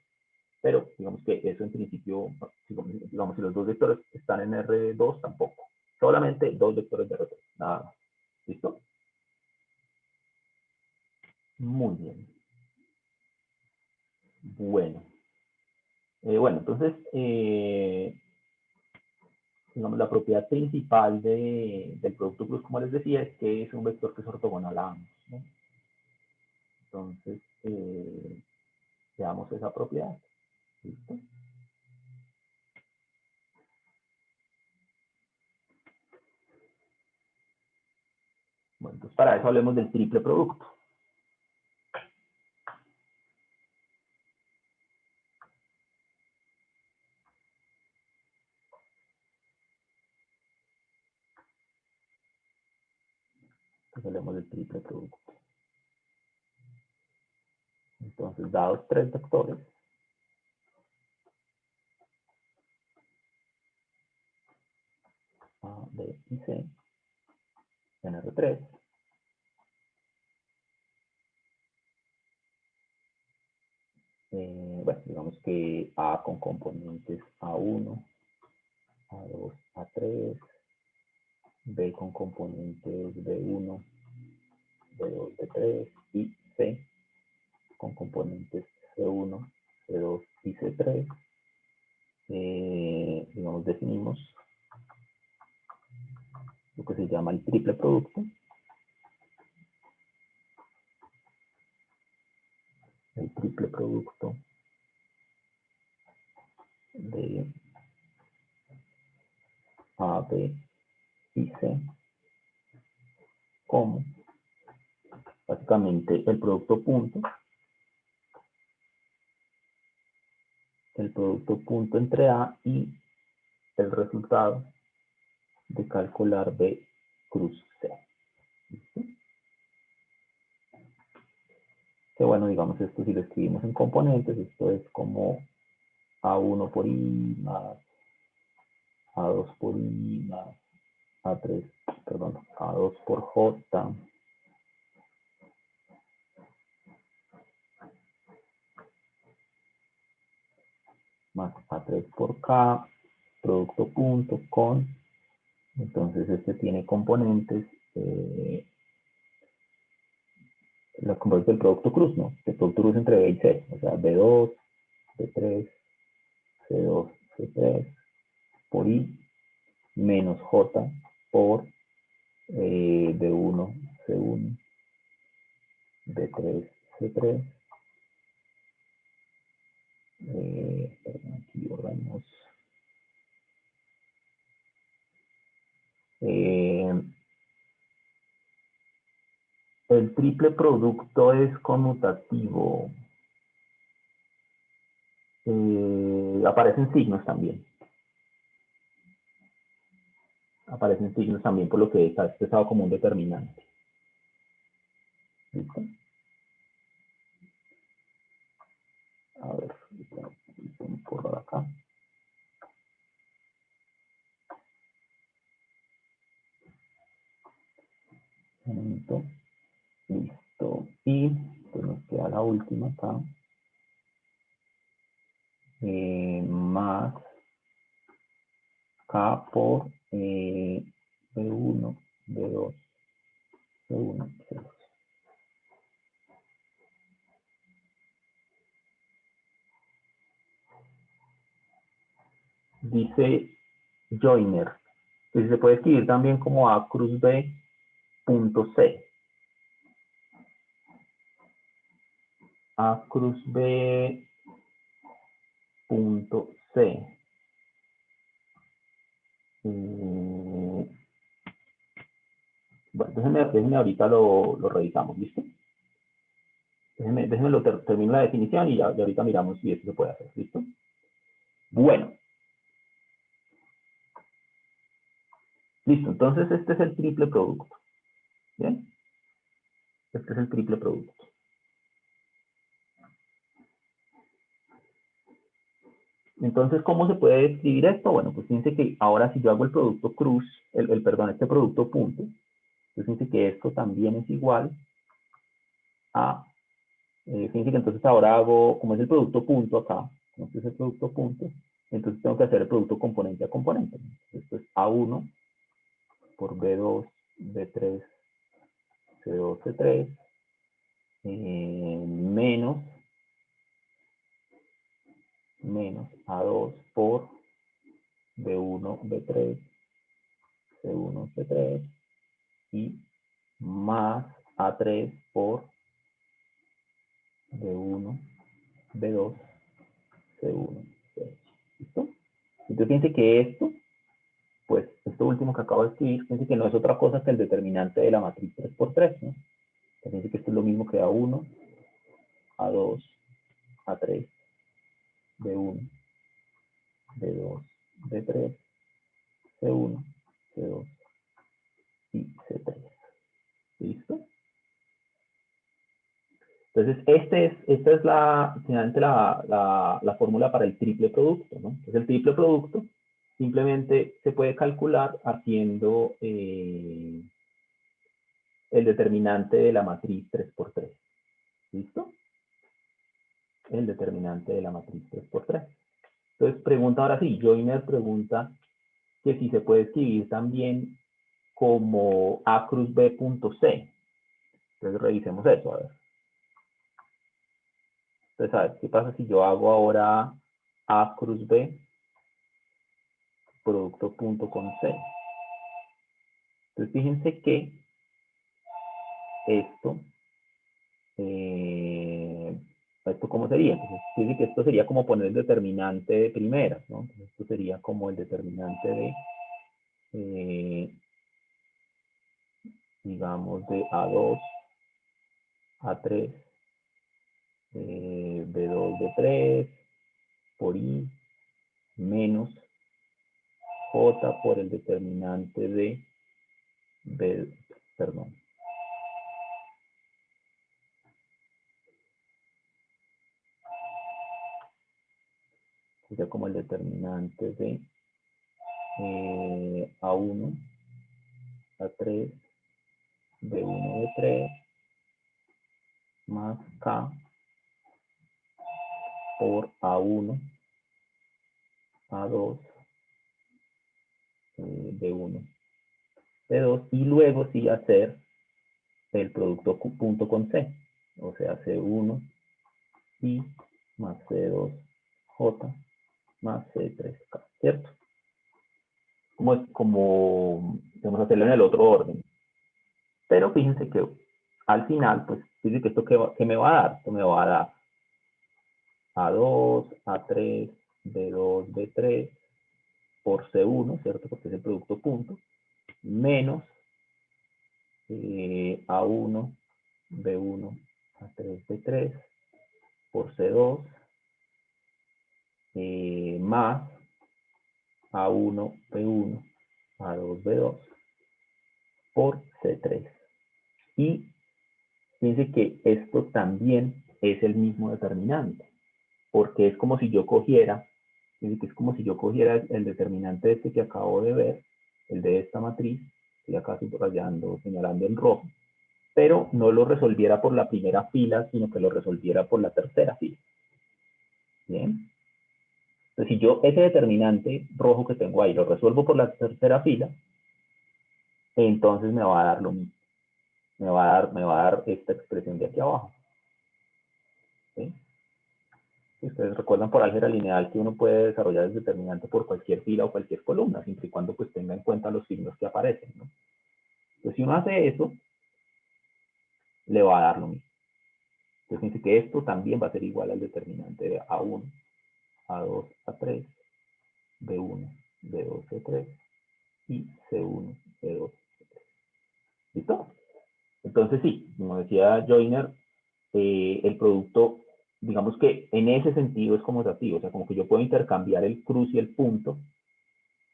pero digamos que eso en principio, digamos, si los dos vectores están en R2 tampoco. Solamente dos vectores de R3, nada más. ¿Listo? Muy bien. Bueno. Bueno, entonces, digamos, la propiedad principal del producto cruz, como les decía, es que es un vector que es ortogonal a ambos, ¿no? Entonces, veamos esa propiedad. ¿Listo? Bueno, entonces para eso hablemos del triple producto. Entonces hablemos del triple producto. Entonces, dados 3 vectores, A, B y C, en R3, bueno, digamos que A con componentes A1, A2, A3, B con componentes B1, B2, B3 y C con componentes C1, C2 y C3. Digamos, definimos lo que se llama el triple producto. El triple producto de A, B y C como básicamente el producto punto entre A y el resultado de calcular B cruz C. ¿Listo? Que bueno, digamos, esto si lo escribimos en componentes, esto es como A1 por I más A2 por I más A3, perdón, A2 por J más A3 por K, producto punto con, entonces este tiene componentes, las componentes del producto cruz, ¿no? El producto cruz entre B y C, o sea, B2, B3, C2, C3, por I, menos J por B1, C1, B3, C3. Aquí borramos. El triple producto es conmutativo. Aparecen signos también. Aparecen signos también, por lo que está expresado como un determinante. ¿Listo? A ver, vamos por acá. Un momento. Listo. Y pues nos queda la última acá. Más K por B1, B2, C1, C2. Dice Joyner, que se puede escribir también como A cruz B punto C. A cruz B punto C. Bueno, déjenme ahorita lo revisamos, ¿listo? Déjenme termino la definición y ya ahorita miramos si esto se puede hacer, ¿listo? Bueno. Listo, entonces este es el triple producto. ¿Bien? Este es el triple producto. Entonces, ¿cómo se puede describir esto? Bueno, pues fíjense que ahora si yo hago el producto cruz, perdón, este producto punto, pues fíjense que esto también es igual a, fíjense que entonces ahora hago, como es el producto punto acá, este es el producto punto, entonces tengo que hacer el producto componente a componente. Esto es A1 por B2, B3, C2, C3, menos A2 por B1, B3, C1, C3 y más A3 por B1, B2, C1, C3. ¿Listo? Entonces fíjense que esto, pues esto último que acabo de escribir, fíjense que no es otra cosa que el determinante de la matriz 3×3, ¿no? Fíjense que esto es lo mismo que A1, A2, A3, B1, B2, B3, C1, C2 y C3. ¿Listo? Entonces, esta es finalmente la fórmula para el triple producto, ¿no? Entonces, el triple producto simplemente se puede calcular haciendo el determinante de la matriz 3×3. ¿Listo? El determinante de la matriz 3×3. Entonces, pregunta ahora sí, Joyner pregunta que si se puede escribir también como A cruz B punto C. Entonces, revisemos eso, a ver. Entonces, a ver, ¿qué pasa si yo hago ahora A cruz B producto punto con C? Entonces, fíjense que esto, ¿esto cómo sería? Entonces, fíjense que esto sería como poner el determinante de primeras, ¿no? Entonces, esto sería como el determinante de, digamos, de A2, A3, B2, B3, por I, menos J por el determinante de B, perdón. Sería como el determinante de A1, A3, B1, B3, más K por A1, A2, B1, B2, y luego sí hacer el producto punto con C, o sea, C1 y más C2J más C3K, ¿cierto? Como vamos a hacerlo en el otro orden. Pero fíjense que al final, pues, dice que esto que me va a dar, esto me va a dar A2, A3, B2, B3 por C1, ¿cierto? Porque es el producto punto, menos A1, B1, A3, B3 por C2, más A1, B1, A2, B2 por C3. Y fíjense que esto también es el mismo determinante, porque es como si yo cogiera, fíjense que es como si yo cogiera el determinante este que acabo de ver, el de esta matriz, estoy acá subrayando, señalando en rojo, pero no lo resolviera por la primera fila, sino que lo resolviera por la tercera fila. Bien. Entonces, si yo ese determinante rojo que tengo ahí lo resuelvo por la tercera fila, entonces me va a dar lo mismo. Me va a dar esta expresión de aquí abajo. ¿Sí? Ustedes recuerdan por álgebra lineal que uno puede desarrollar el determinante por cualquier fila o cualquier columna, siempre y cuando pues tenga en cuenta los signos que aparecen, ¿no? Entonces, si uno hace eso, le va a dar lo mismo. Entonces, fíjense que esto también va a ser igual al determinante de A1, A2, A3, B1, B2, C3 y C1, B2, C3. ¿Listo? Entonces, sí, como decía Joyner, el producto digamos que en ese sentido es conmutativo, o sea, como que yo puedo intercambiar el cruz y el punto,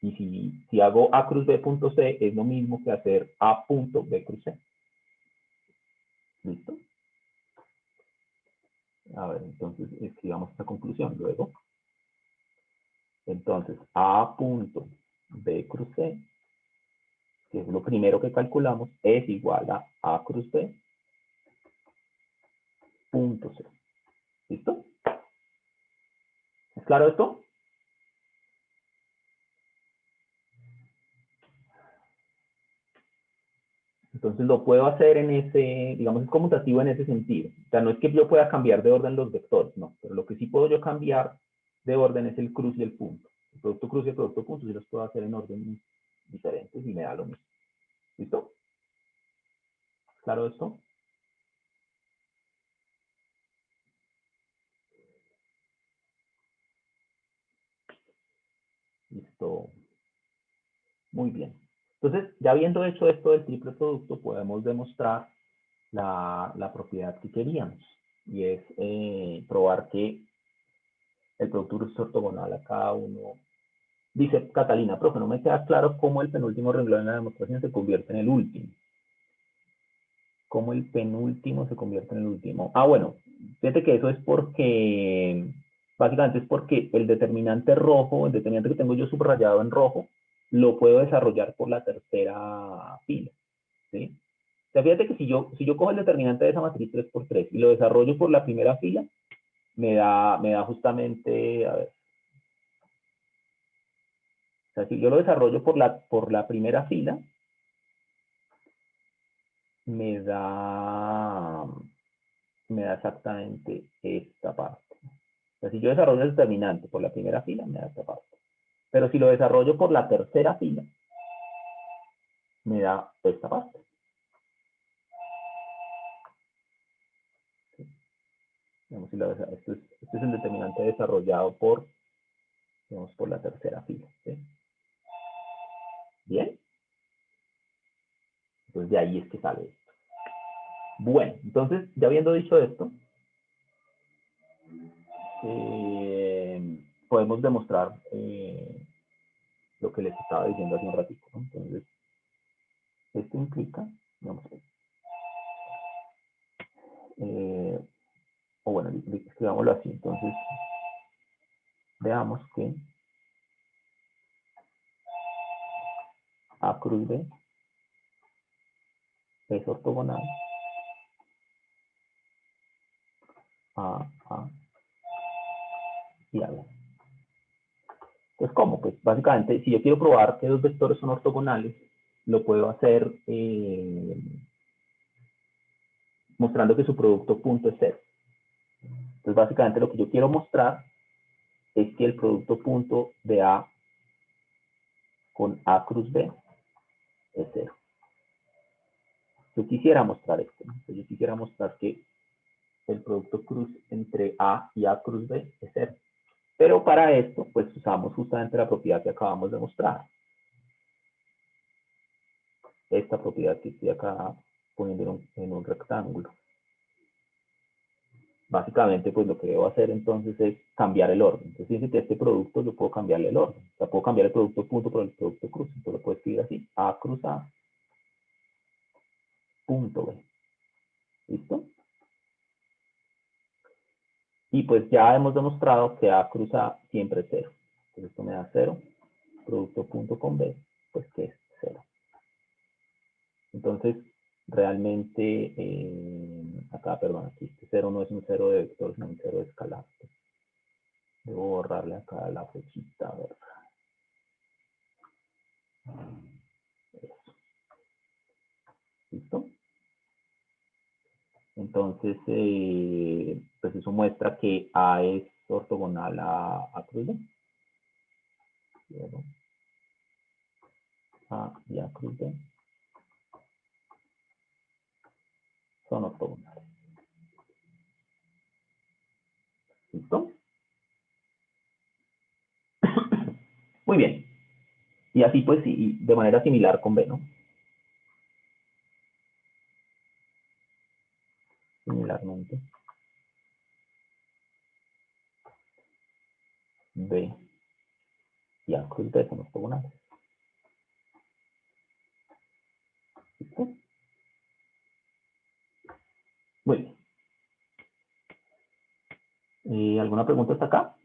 y si hago A cruz B punto C, es lo mismo que hacer A punto B cruz C. ¿Listo? A ver, entonces escribamos esta conclusión luego. Entonces, A punto B cruz C, que es lo primero que calculamos, es igual a A cruz B punto C. ¿Listo? ¿Es claro esto? Entonces lo puedo hacer en ese, digamos, es conmutativo en ese sentido. O sea, no es que yo pueda cambiar de orden los vectores, no. Pero lo que sí puedo yo cambiar de orden es el cruz y el punto. El producto cruz y el producto punto sí los puedo hacer en orden diferentes y me da lo mismo. ¿Listo? ¿Claro esto? Listo. Muy bien. Entonces, ya habiendo hecho esto del triple producto, podemos demostrar la propiedad que queríamos. Y es probar que el producto es ortogonal a cada uno. Dice Catalina, profe, no me queda claro cómo el penúltimo renglón en la demostración se convierte en el último. ¿Cómo el penúltimo se convierte en el último? Ah, bueno, fíjate que eso es porque, básicamente es porque el determinante rojo, el determinante que tengo yo subrayado en rojo, lo puedo desarrollar por la tercera fila, ¿sí? O sea, fíjate que si yo cojo el determinante de esa matriz 3×3 y lo desarrollo por la primera fila, me da justamente, a ver, o sea, si yo lo desarrollo por la primera fila, me da exactamente esta parte. O sea, si yo desarrollo el determinante por la primera fila, me da esta parte. Pero si lo desarrollo por la tercera fila, me da esta parte. ¿Sí? Digamos, este es el determinante desarrollado por la tercera fila. ¿Sí? ¿Bien? Entonces de ahí es que sale esto. Bueno, entonces, ya habiendo dicho esto, podemos demostrar lo que les estaba diciendo hace un ratito, ¿no? Entonces, esto implica, digamos, o bueno, escribámoslo así. Entonces, veamos que A cruz B es ortogonal a A y A B. Entonces, ¿cómo? Pues básicamente, si yo quiero probar que dos vectores son ortogonales, lo puedo hacer mostrando que su producto punto es cero. Entonces, básicamente lo que yo quiero mostrar es que el producto punto de A con A cruz B es cero. Yo quisiera mostrar esto, ¿no? Entonces, yo quisiera mostrar que el producto cruz entre A y A cruz B es cero. Pero para esto, pues usamos justamente la propiedad que acabamos de mostrar. Esta propiedad que estoy acá poniendo en un rectángulo. Básicamente, pues lo que debo hacer entonces es cambiar el orden. Entonces, fíjense que este producto yo puedo cambiarle el orden. O sea, puedo cambiar el producto punto por el producto cruz. Entonces lo puedo escribir así. A cruz A, punto B. ¿Listo? Y pues ya hemos demostrado que A cruz A siempre es cero. Entonces esto me da cero. Producto punto con B, pues que es cero. Entonces, realmente, acá, perdón, aquí este cero no es un cero de vector, sino un cero de escalar. Debo borrarle acá la flechita, a ver. Eso. ¿Listo? Entonces, pues eso muestra que A es ortogonal a cruz B. Luego, A y A cruz B son ortogonales. ¿Listo? Muy bien. Y así pues, y de manera similar con B, ¿no? Similarmente. B y A cruz B son ortogonales. ¿Listo? Muy bien. ¿Alguna pregunta hasta acá?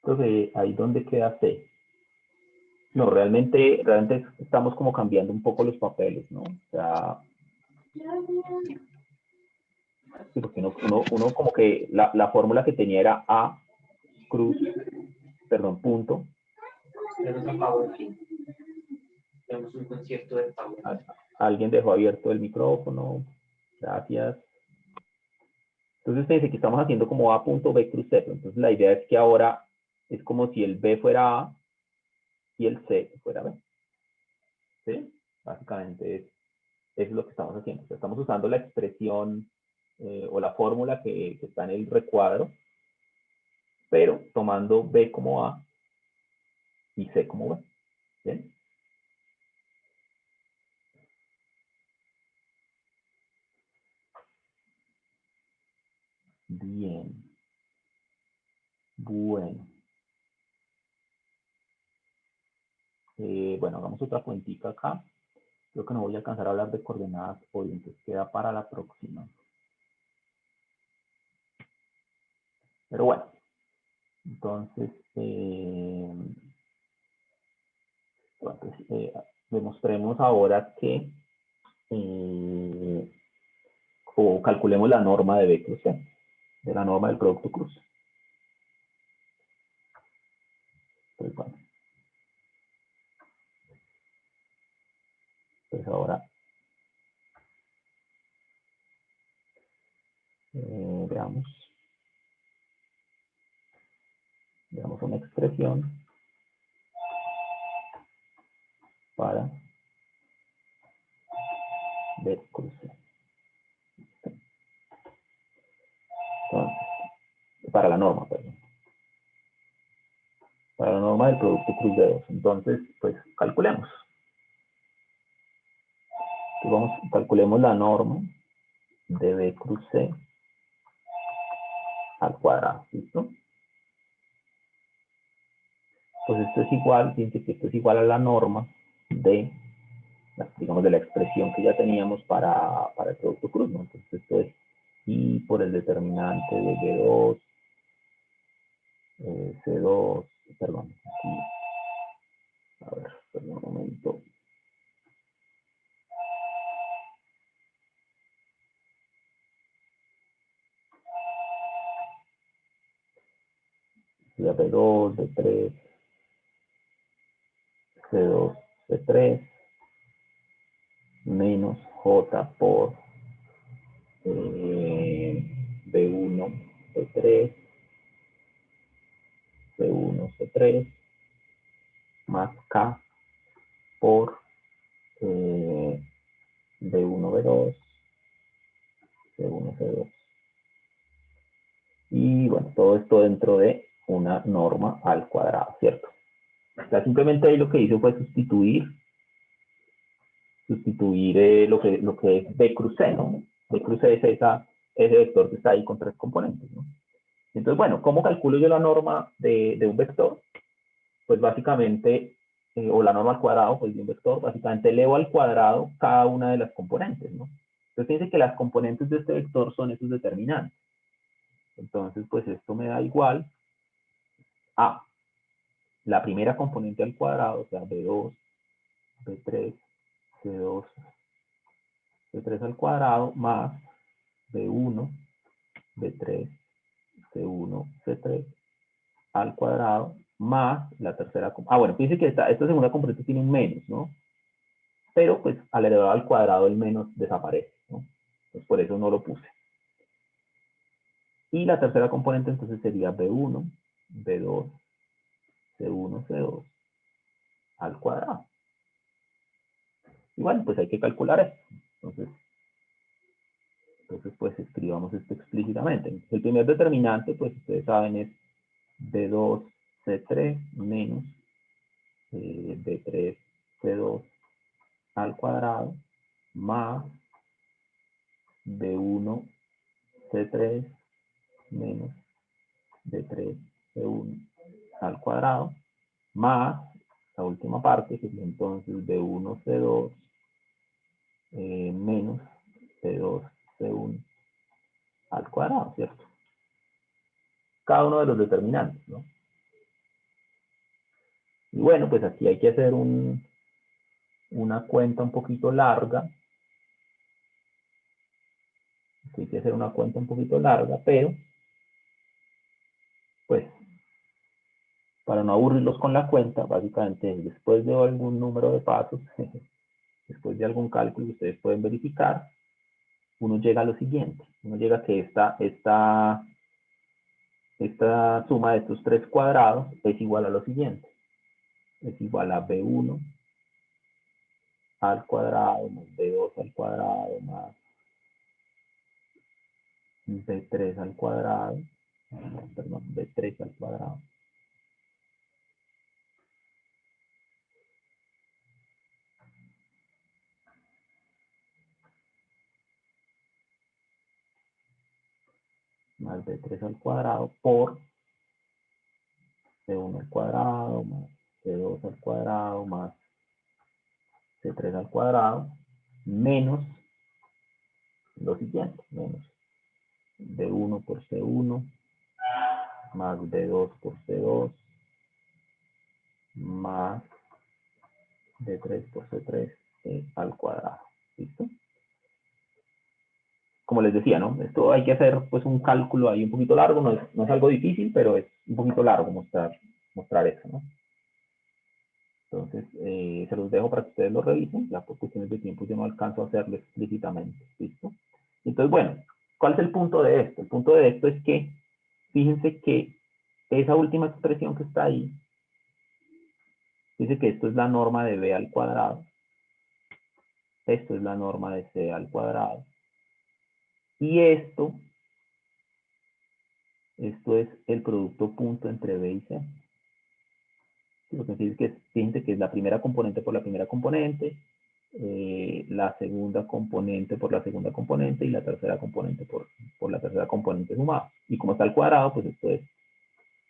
Entonces, ahí donde queda C. No, realmente estamos como cambiando un poco los papeles, ¿no? O sea, sí, porque uno como que la fórmula que tenía era A cruz, perdón, punto. Tenemos un concierto de Power. Alguien dejó abierto el micrófono. Gracias. Entonces fíjense que estamos haciendo como A punto B cruz C. Entonces la idea es que ahora es como si el B fuera A y el C fuera B. ¿Sí? Básicamente es lo que estamos haciendo. O sea, estamos usando la expresión o la fórmula que está en el recuadro, pero tomando B como A y C como B. ¿Bien? Bien. Bueno. Bueno, hagamos otra cuentica acá. Creo que no voy a alcanzar a hablar de coordenadas hoy, entonces queda para la próxima. Pero bueno, entonces, demostremos ahora que, o calculemos la norma de B cruz C, de la norma del producto cruz. Entonces, bueno. Pues ahora veamos una expresión para B cruz C. Entonces, para la norma, perdón. Para la norma del producto cruz de 2. Entonces, pues calculemos. Entonces, calculemos la norma de B cruz C al cuadrado. ¿Listo? Pues esto es igual, fíjense que esto es igual a la norma de, digamos, de la expresión que ya teníamos para el producto cruz, ¿no? Entonces esto es I por el determinante de B2, C2, perdón, aquí, a ver, perdón un momento. Sería B2, B3, C2, C3, menos J por B1, B3, B1, C3, más K por B1, B2, C1, C2. Y bueno, todo esto dentro de una norma al cuadrado, ¿cierto? O sea, simplemente ahí lo que hice fue sustituir lo que es B cruz C, ¿no? B cruz C es ese vector que está ahí con 3 componentes, ¿no? Entonces, bueno, ¿cómo calculo yo la norma de un vector? Pues básicamente, o la norma al cuadrado pues, de un vector, básicamente elevo al cuadrado cada una de las componentes, ¿no? Entonces, fíjense que las componentes de este vector son esos determinantes. Entonces, pues esto me da igual a la primera componente al cuadrado, o sea, B2, B3, C2, C3 al cuadrado, más B1, B3, C1, C3 al cuadrado, más la tercera componente. Ah, bueno, fíjense que esta segunda componente tiene un menos, ¿no? Pero pues al elevado al cuadrado el menos desaparece, ¿no? Pues por eso no lo puse. Y la tercera componente entonces sería B1, B2, C1, C2 al cuadrado. Y bueno, pues hay que calcular esto. Entonces pues escribamos esto explícitamente. El primer determinante, pues ustedes saben, es B2, C3 menos B3, C2 al cuadrado más B1, C3 menos B3 C1 al cuadrado, más la última parte, que es entonces B1 C2 menos C2 C1 al cuadrado, ¿cierto? Cada uno de los determinantes, ¿no? Y bueno, pues aquí hay que hacer una cuenta un poquito larga. Aquí hay que hacer una cuenta un poquito larga, pero pues para no aburrirlos con la cuenta, básicamente después de algún número de pasos, después de algún cálculo que ustedes pueden verificar, uno llega a lo siguiente. Uno llega a que esta suma de estos tres cuadrados es igual a lo siguiente. Es igual a B1 al cuadrado más B2 al cuadrado más B3 al cuadrado, perdón, B3 al cuadrado más B3 al cuadrado por C1 al cuadrado más C2 al cuadrado más C3 al cuadrado menos lo siguiente, menos B1 por C1 más B2 por C2 más B3 por C3 al cuadrado. ¿Listo? Como les decía, ¿no? Esto hay que hacer pues un cálculo ahí un poquito largo, no es algo difícil, pero es un poquito largo mostrar eso, ¿no? Entonces, se los dejo para que ustedes lo revisen, ya por cuestiones de tiempo yo no alcanzo a hacerlo explícitamente, ¿listo? Entonces, bueno, ¿cuál es el punto de esto? El punto de esto es que, fíjense que esa última expresión que está ahí, dice que esto es la norma de b al cuadrado, esto es la norma de c al cuadrado, y esto es el producto punto entre b y c. Lo que significa es que fíjense que es la primera componente por la primera componente, la segunda componente por la segunda componente y la tercera componente por la tercera componente sumada. Y como está al cuadrado, pues esto es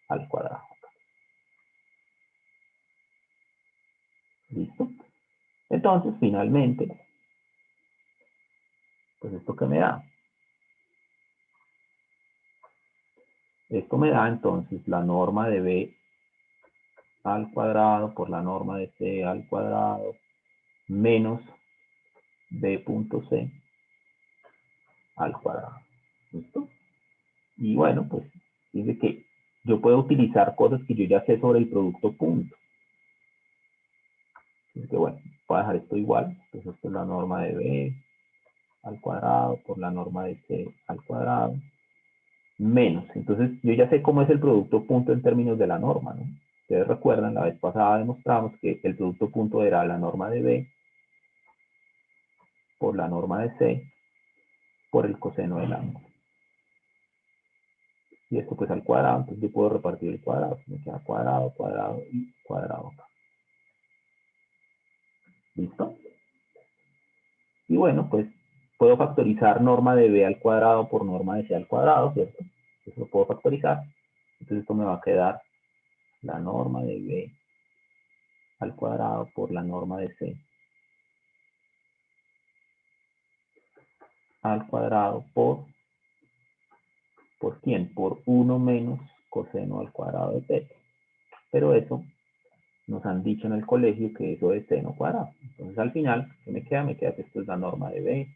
al cuadrado. ¿Listo? Entonces, finalmente, pues esto que me da. Esto me da entonces la norma de b al cuadrado por la norma de c al cuadrado menos b punto c al cuadrado. ¿Listo? Y bueno, pues dice que yo puedo utilizar cosas que yo ya sé sobre el producto punto. Así que bueno, voy a dejar esto igual. Entonces esto es la norma de b al cuadrado por la norma de c al cuadrado menos. Entonces yo ya sé cómo es el producto punto en términos de la norma, ¿no? Ustedes recuerdan, la vez pasada demostramos que el producto punto era la norma de b por la norma de c por el coseno del ángulo. Y esto pues al cuadrado, entonces yo puedo repartir el cuadrado. Me queda cuadrado, cuadrado y cuadrado acá. ¿Listo? Y bueno, pues puedo factorizar norma de b al cuadrado por norma de c al cuadrado, ¿cierto? Eso lo puedo factorizar. Entonces esto me va a quedar la norma de b al cuadrado por la norma de c al cuadrado ¿por quién? Por 1 menos coseno al cuadrado de θ. Pero eso nos han dicho en el colegio que eso es seno cuadrado. Entonces al final, ¿qué me queda? Me queda que esto es la norma de b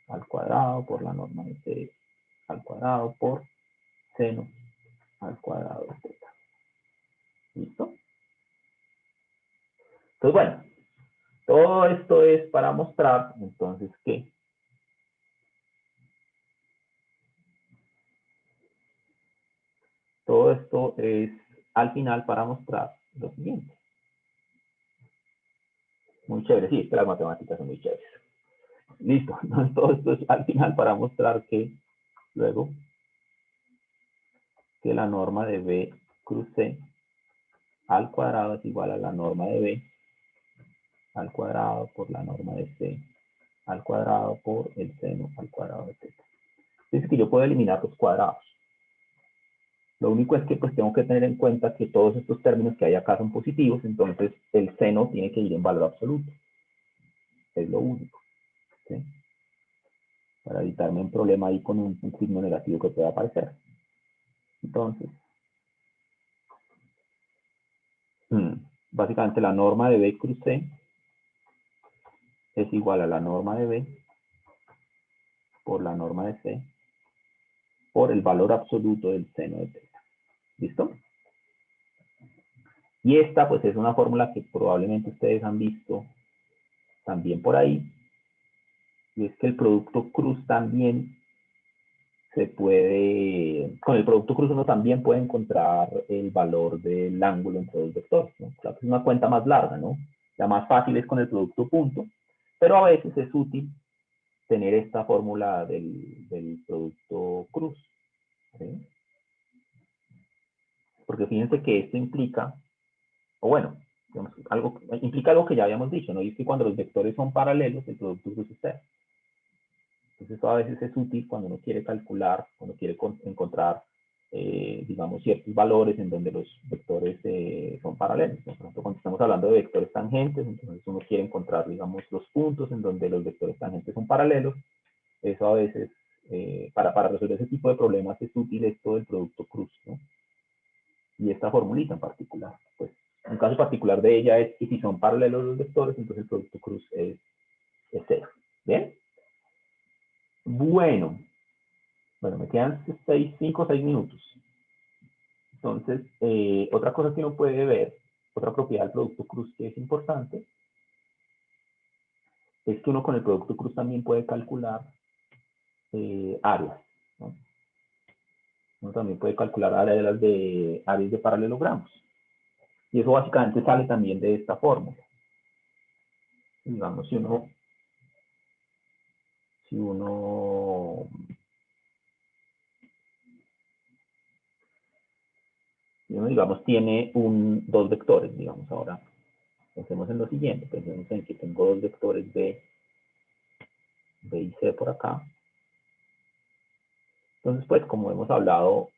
al cuadrado por la norma de c al cuadrado por seno al cuadrado de θ. ¿Listo? Entonces, bueno, todo esto es para mostrar, entonces, que todo esto es al final para mostrar lo siguiente. Muy chévere, sí, es que las matemáticas son muy chéveres. Listo, entonces todo esto es al final para mostrar que luego que la norma de b cruz c al cuadrado es igual a la norma de b al cuadrado por la norma de c al cuadrado por el seno al cuadrado de θ. Dice que yo puedo eliminar los cuadrados. Lo único es que pues tengo que tener en cuenta que todos estos términos que hay acá son positivos, entonces el seno tiene que ir en valor absoluto. Es lo único. ¿Sí? Para evitarme un problema ahí con un signo negativo que pueda aparecer. Entonces, básicamente la norma de B cruz C es igual a la norma de B por la norma de C por el valor absoluto del seno de teta. ¿Listo? Y esta pues es una fórmula que probablemente ustedes han visto también por ahí, y es que el producto cruz también se puede, con el producto cruz uno también puede encontrar el valor del ángulo entre dos vectores, ¿no? Claro que es una cuenta más larga, ¿no? La más fácil es con el producto punto, pero a veces es útil tener esta fórmula del producto cruz, ¿sí? Porque fíjense que esto implica, o bueno, digamos, implica algo que ya habíamos dicho, ¿no? Y es que cuando los vectores son paralelos, el producto cruz es cero. Entonces, esto a veces es útil cuando uno quiere calcular, cuando quiere encontrar, digamos, ciertos valores en donde los vectores son paralelos. Por ejemplo, cuando estamos hablando de vectores tangentes, entonces uno quiere encontrar, digamos, los puntos en donde los vectores tangentes son paralelos. Eso a veces, para resolver ese tipo de problemas, es útil esto del producto cruz, ¿no? Y esta formulita en particular. Pues, un caso particular de ella es que si son paralelos los vectores, entonces el producto cruz es cero. ¿Bien? Bueno, me quedan 5 o 6 minutos. Entonces, otra cosa que uno puede ver, otra propiedad del producto cruz que es importante, es que uno con el producto cruz también puede calcular áreas, ¿no? Uno también puede calcular áreas de paralelogramos. Y eso básicamente sale también de esta fórmula. Digamos, si uno digamos, tiene dos vectores, digamos, ahora pensemos en lo siguiente, pensemos en que tengo dos vectores B y C por acá. Entonces, pues, como hemos hablado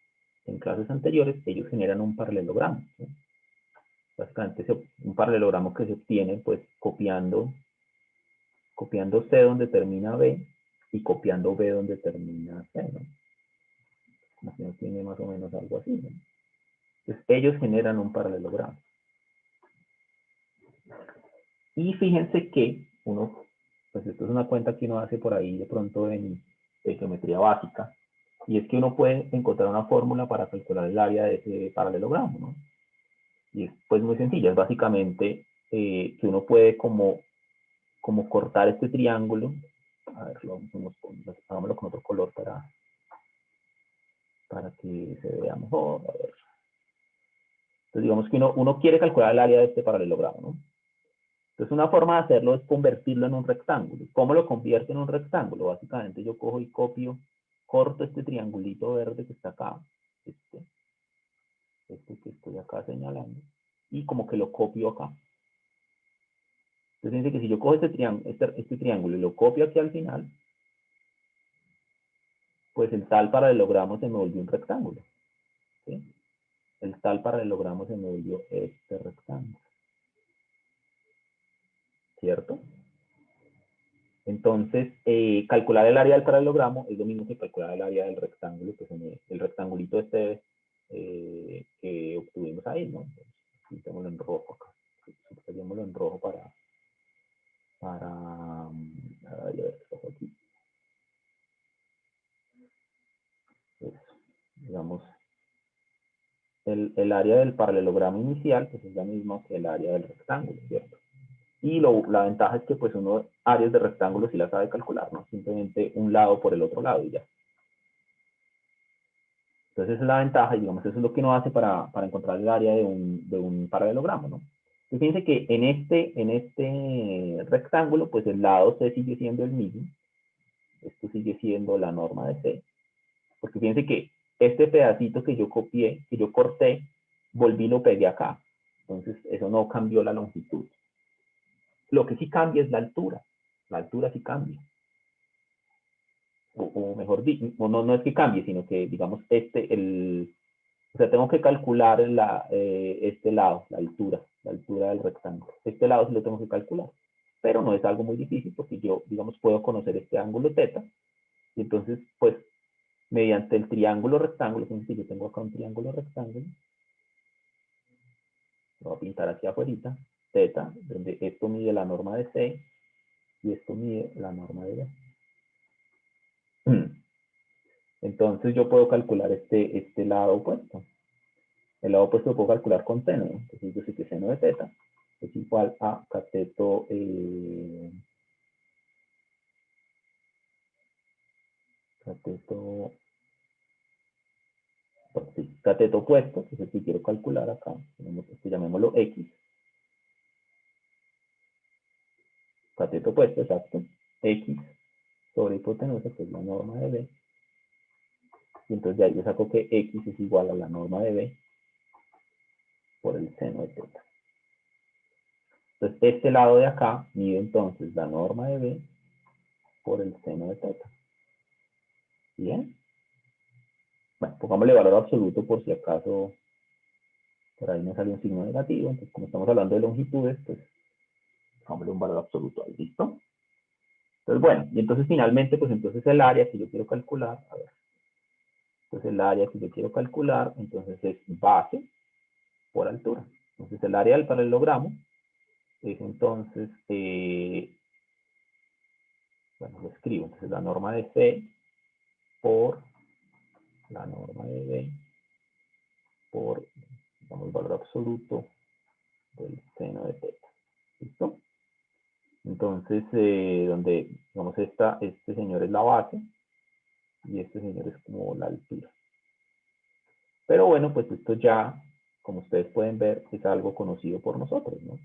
en clases anteriores, ellos generan un paralelogramo, ¿sí? Básicamente, un paralelogramo que se obtiene, pues, copiando C donde termina B y copiando B donde termina C, ¿no? Más o menos tiene más o menos algo así, ¿no? Entonces, ellos generan un paralelogramo. Y fíjense que pues esto es una cuenta que uno hace por ahí de pronto de geometría básica, y es que uno puede encontrar una fórmula para calcular el área de ese paralelogramo, ¿no? Y es pues muy sencilla, es básicamente que uno puede como cortar este triángulo. A ver, hagámoslo con otro color para que se vea mejor. A ver. Entonces digamos que uno quiere calcular el área de este paralelogramo, ¿no? Entonces una forma de hacerlo es convertirlo en un rectángulo. ¿Cómo lo convierto en un rectángulo? Básicamente yo cojo y corto este triangulito verde que está acá, este que estoy acá señalando, y como que lo copio acá. Entonces dice que si yo cojo este triángulo y lo copio aquí al final, pues el tal paralelogramo se me volvió un rectángulo, ¿sí? El tal paralelogramo se me volvió este rectángulo, ¿cierto? Entonces, calcular el área del paralelogramo es lo mismo que calcular el área del rectángulo, pues el rectangulito este que obtuvimos ahí, ¿no? Pintémoslo en rojo acá. Subrayémoslo en rojo para a ver qué pasa aquí. Eso, digamos, el área del paralelogramo inicial pues es la misma que el área del rectángulo, ¿cierto? Y la ventaja es que pues uno áreas de rectángulo sí las sabe calcular, ¿no? Simplemente un lado por el otro lado y ya. Entonces esa es la ventaja y digamos eso es lo que uno hace para encontrar el área de un paralelogramo, ¿no? Entonces fíjense que en este rectángulo pues el lado C sigue siendo el mismo. Esto sigue siendo la norma de C. Porque fíjense que este pedacito que yo copié, que yo corté, volví y lo pegué acá. Entonces eso no cambió la longitud. Lo que sí cambia es la altura. La altura sí cambia. O mejor dicho, no es que cambie, sino que, digamos, O sea, tengo que calcular este lado, la altura del rectángulo. Este lado sí lo tengo que calcular, pero no es algo muy difícil porque yo, digamos, puedo conocer este ángulo θ, y entonces, pues, mediante el triángulo rectángulo, entonces yo tengo acá un triángulo rectángulo, lo voy a pintar aquí afuera, θ, donde esto mide la norma de C y esto mide la norma de B. Entonces yo puedo calcular este lado opuesto. El lado opuesto lo puedo calcular con seno, ¿no? Entonces yo sé que seno de θ es igual a cateto, cateto opuesto, entonces si quiero calcular acá, llamémoslo X, cateto opuesto, exacto, X sobre hipotenusa, que es la norma de B, y entonces de ahí yo saco que X es igual a la norma de B por el seno de θ. Entonces este lado de acá mide entonces la norma de B por el seno de θ. ¿Bien? Bueno, pongámosle valor absoluto por si acaso por ahí me sale un signo negativo. Entonces, como estamos hablando de longitudes, pues pongámosle un valor absoluto ahí, ¿listo? Entonces, bueno, y entonces finalmente, pues entonces el área que yo quiero calcular, a ver, entonces el área que yo quiero calcular, entonces es base por altura. Entonces el área del paralelogramo es entonces, bueno, lo escribo, entonces la norma de C por la norma de B por, digamos, el valor absoluto del seno de θ. ¿Listo? Entonces, donde, digamos, este señor es la base y este señor es como la altura. Pero bueno, pues esto ya, como ustedes pueden ver, es algo conocido por nosotros, ¿no?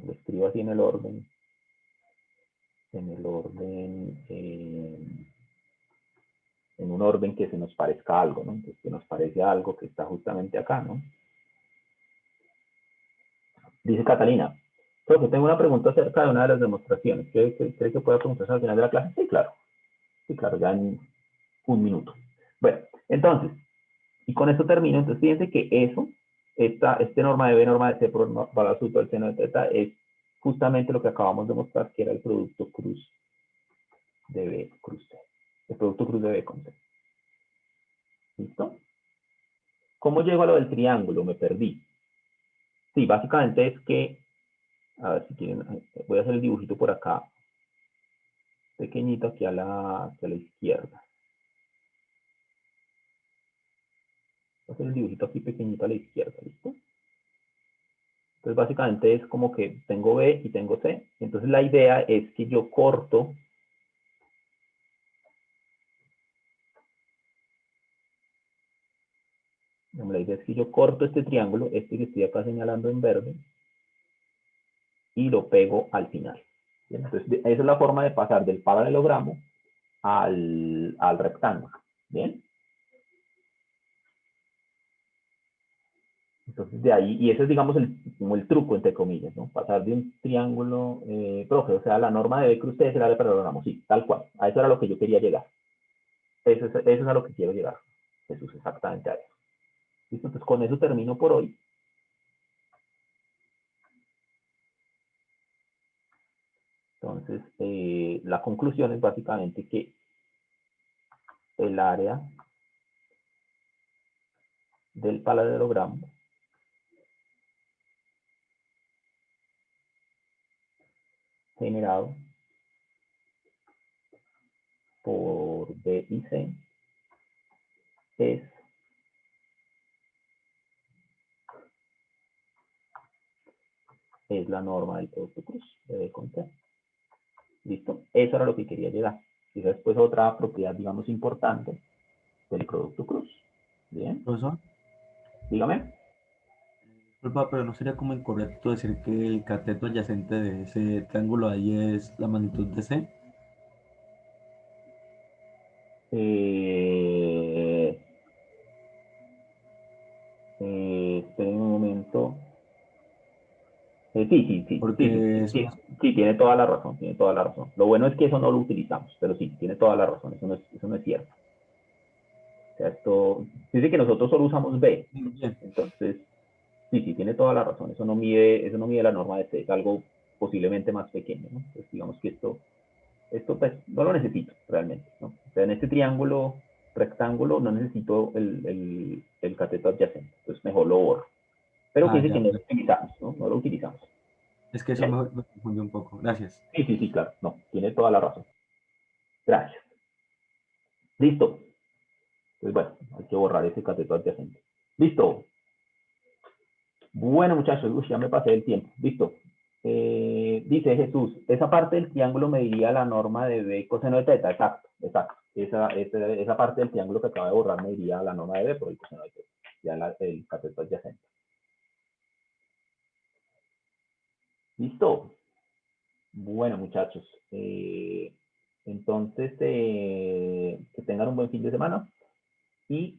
Lo escribo así en el orden, en un orden que se nos parezca a algo, ¿no? Entonces, que nos parece a algo que está justamente acá, ¿no? Dice Catalina, profe, tengo una pregunta acerca de una de las demostraciones. ¿Cree que pueda preguntarse al final de la clase? Sí, claro, ya en un minuto. Bueno, entonces, y con esto termino. Entonces, fíjense que eso, este norma de B, norma de C por valor absoluto del seno de θ, es justamente lo que acabamos de mostrar, que era el producto cruz de B cruz C. El producto cruz de B con C. ¿Listo? ¿Cómo llego a lo del triángulo? Me perdí. Sí, básicamente es que, a ver si quieren, voy a hacer el dibujito por acá, pequeñito aquí a la izquierda. Voy a hacer el dibujito aquí pequeñito a la izquierda, ¿listo? Entonces básicamente es como que tengo B y tengo C. Entonces la idea es que yo corto este triángulo, este que estoy acá señalando en verde, y lo pego al final. ¿Bien? Entonces esa es la forma de pasar del paralelogramo al rectángulo. ¿Bien? Entonces de ahí, y ese es digamos como el truco entre comillas, ¿no? Pasar de un triángulo, profe, o sea, la norma de B cruz C será de paralelogramo, sí, tal cual. A eso era lo que yo quería llegar. Eso es a lo que quiero llegar. Jesús, exactamente a eso. ¿Listo? Entonces con eso termino por hoy. Entonces, la conclusión es básicamente que el área del paralelogramo generado por B y C es la norma del producto cruz de B con C. ¿Listo? Eso era lo que quería llegar. Y después otra propiedad, digamos, importante del producto cruz. ¿Bien? Profesor, Dígame. disculpa, pero no sería como incorrecto decir que el cateto adyacente de ese triángulo ahí es la magnitud de C. Esperen un momento. Porque es más, Sí, tiene toda la razón, tiene toda la razón. Lo bueno es que eso no lo utilizamos, pero sí, tiene toda la razón, eso no es cierto. O sea, esto dice que nosotros solo usamos B. Muy bien. Entonces, sí, tiene toda la razón. Eso no mide la norma de C, es algo posiblemente más pequeño, ¿no? Entonces, digamos que esto pues, no lo necesito realmente, ¿no? O sea, en este triángulo rectángulo no necesito el cateto adyacente, entonces mejor lo borro. Pero Ah, fíjense ya, que no lo ya. utilizamos, ¿no? No lo utilizamos. Es que eso me confundió un poco. Gracias. Sí, claro. No, tiene toda la razón. Gracias. Listo. Pues bueno, hay que borrar ese cateto adyacente. Listo. Bueno, muchachos, uy, ya me pasé el tiempo. Listo. Dice Jesús, esa parte del triángulo mediría la norma de B coseno de teta. Exacto, exacto. Esa parte del triángulo que acaba de borrar mediría la norma de B por el coseno de teta. Ya el cateto adyacente. Listo. Bueno, muchachos. Entonces, que tengan un buen fin de semana. Y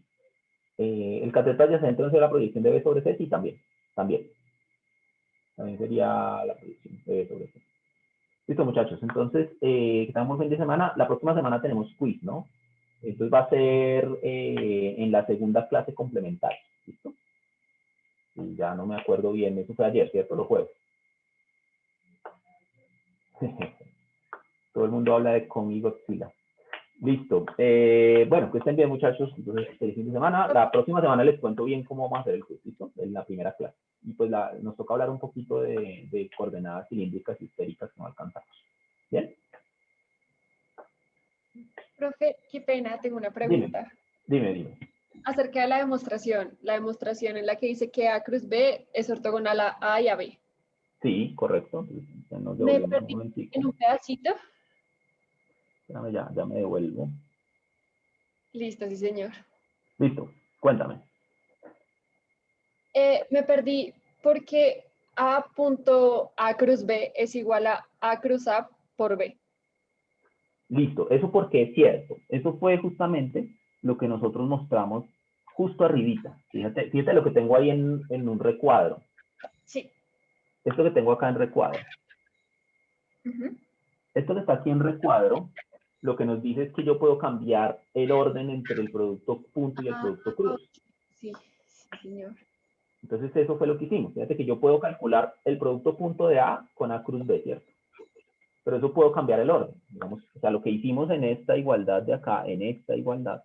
el cateto adyacente, entonces la proyección de B sobre C, sí, también. También sería la proyección de B sobre C. Listo, muchachos. Entonces, que tengamos un fin de semana. La próxima semana tenemos quiz, ¿no? Entonces va a ser en la segunda clase complementaria. ¿Listo? Y ya no me acuerdo bien, eso fue ayer, ¿cierto? Los jueves. Todo el mundo habla de Kong y Godzilla. Listo. Bueno, que estén bien, muchachos. Entonces, feliz fin de semana. La próxima semana les cuento bien cómo vamos a hacer el quiz, ¿listo? En la primera clase. Y pues nos toca hablar un poquito de coordenadas cilíndricas y esféricas que no alcanzamos. ¿Bien? Profe, qué pena, tengo una pregunta. Dime. Acerca de la demostración en la que dice que A cruz B es ortogonal a A y a B. Sí, correcto. Ya nos Me devolvemos un perdí momentico. en un pedacito. Espérame, ya me devuelvo. Listo, sí, señor. Listo, cuéntame. Me perdí porque A punto A cruz B es igual a A cruz A por B. Listo, eso porque es cierto. Eso fue justamente lo que nosotros mostramos justo arribita. Fíjate lo que tengo ahí en un recuadro. Sí. Esto que tengo acá en recuadro. Esto que está aquí en recuadro, lo que nos dice es que yo puedo cambiar el orden entre el producto punto y el producto cruz. Sí, señor. Entonces eso fue lo que hicimos. Fíjate que yo puedo calcular el producto punto de A con A cruz B, ¿cierto? Pero eso puedo cambiar el orden. Digamos, o sea, lo que hicimos en esta igualdad de acá, en esta igualdad,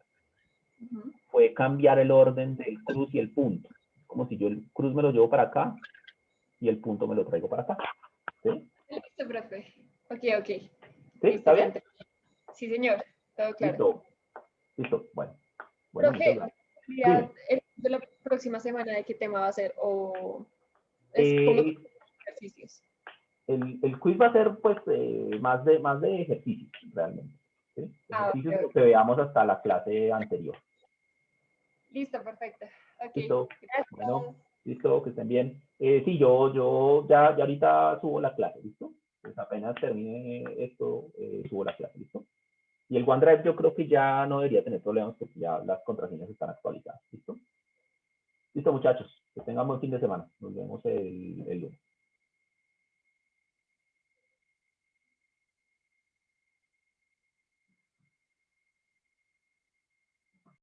fue cambiar el orden del cruz y el punto. Como si yo el cruz me lo llevo para acá y el punto me lo traigo para acá. ¿Sí? Listo, profe. Ok. ¿Sí? Listo, ¿Está bien? Sí, señor. Todo claro. Listo. Bueno, Profe, muchas gracias. de la próxima semana, ¿de qué tema va a ser? ¿O es como Dime. ejercicios? El quiz va a ser pues más de ejercicios realmente. ¿Sí? Ejercicios de lo Ok. que veamos hasta la clase anterior. Listo, perfecto. Ok, Listo. gracias. Bueno, listo, que estén bien. Sí, yo ya ahorita subo la clase, ¿listo? Pues apenas termine esto, subo la clase, ¿listo? Y el OneDrive yo creo que ya no debería tener problemas porque ya las contraseñas están actualizadas, ¿listo? Listo, muchachos. Que tengan buen fin de semana. Nos vemos el lunes.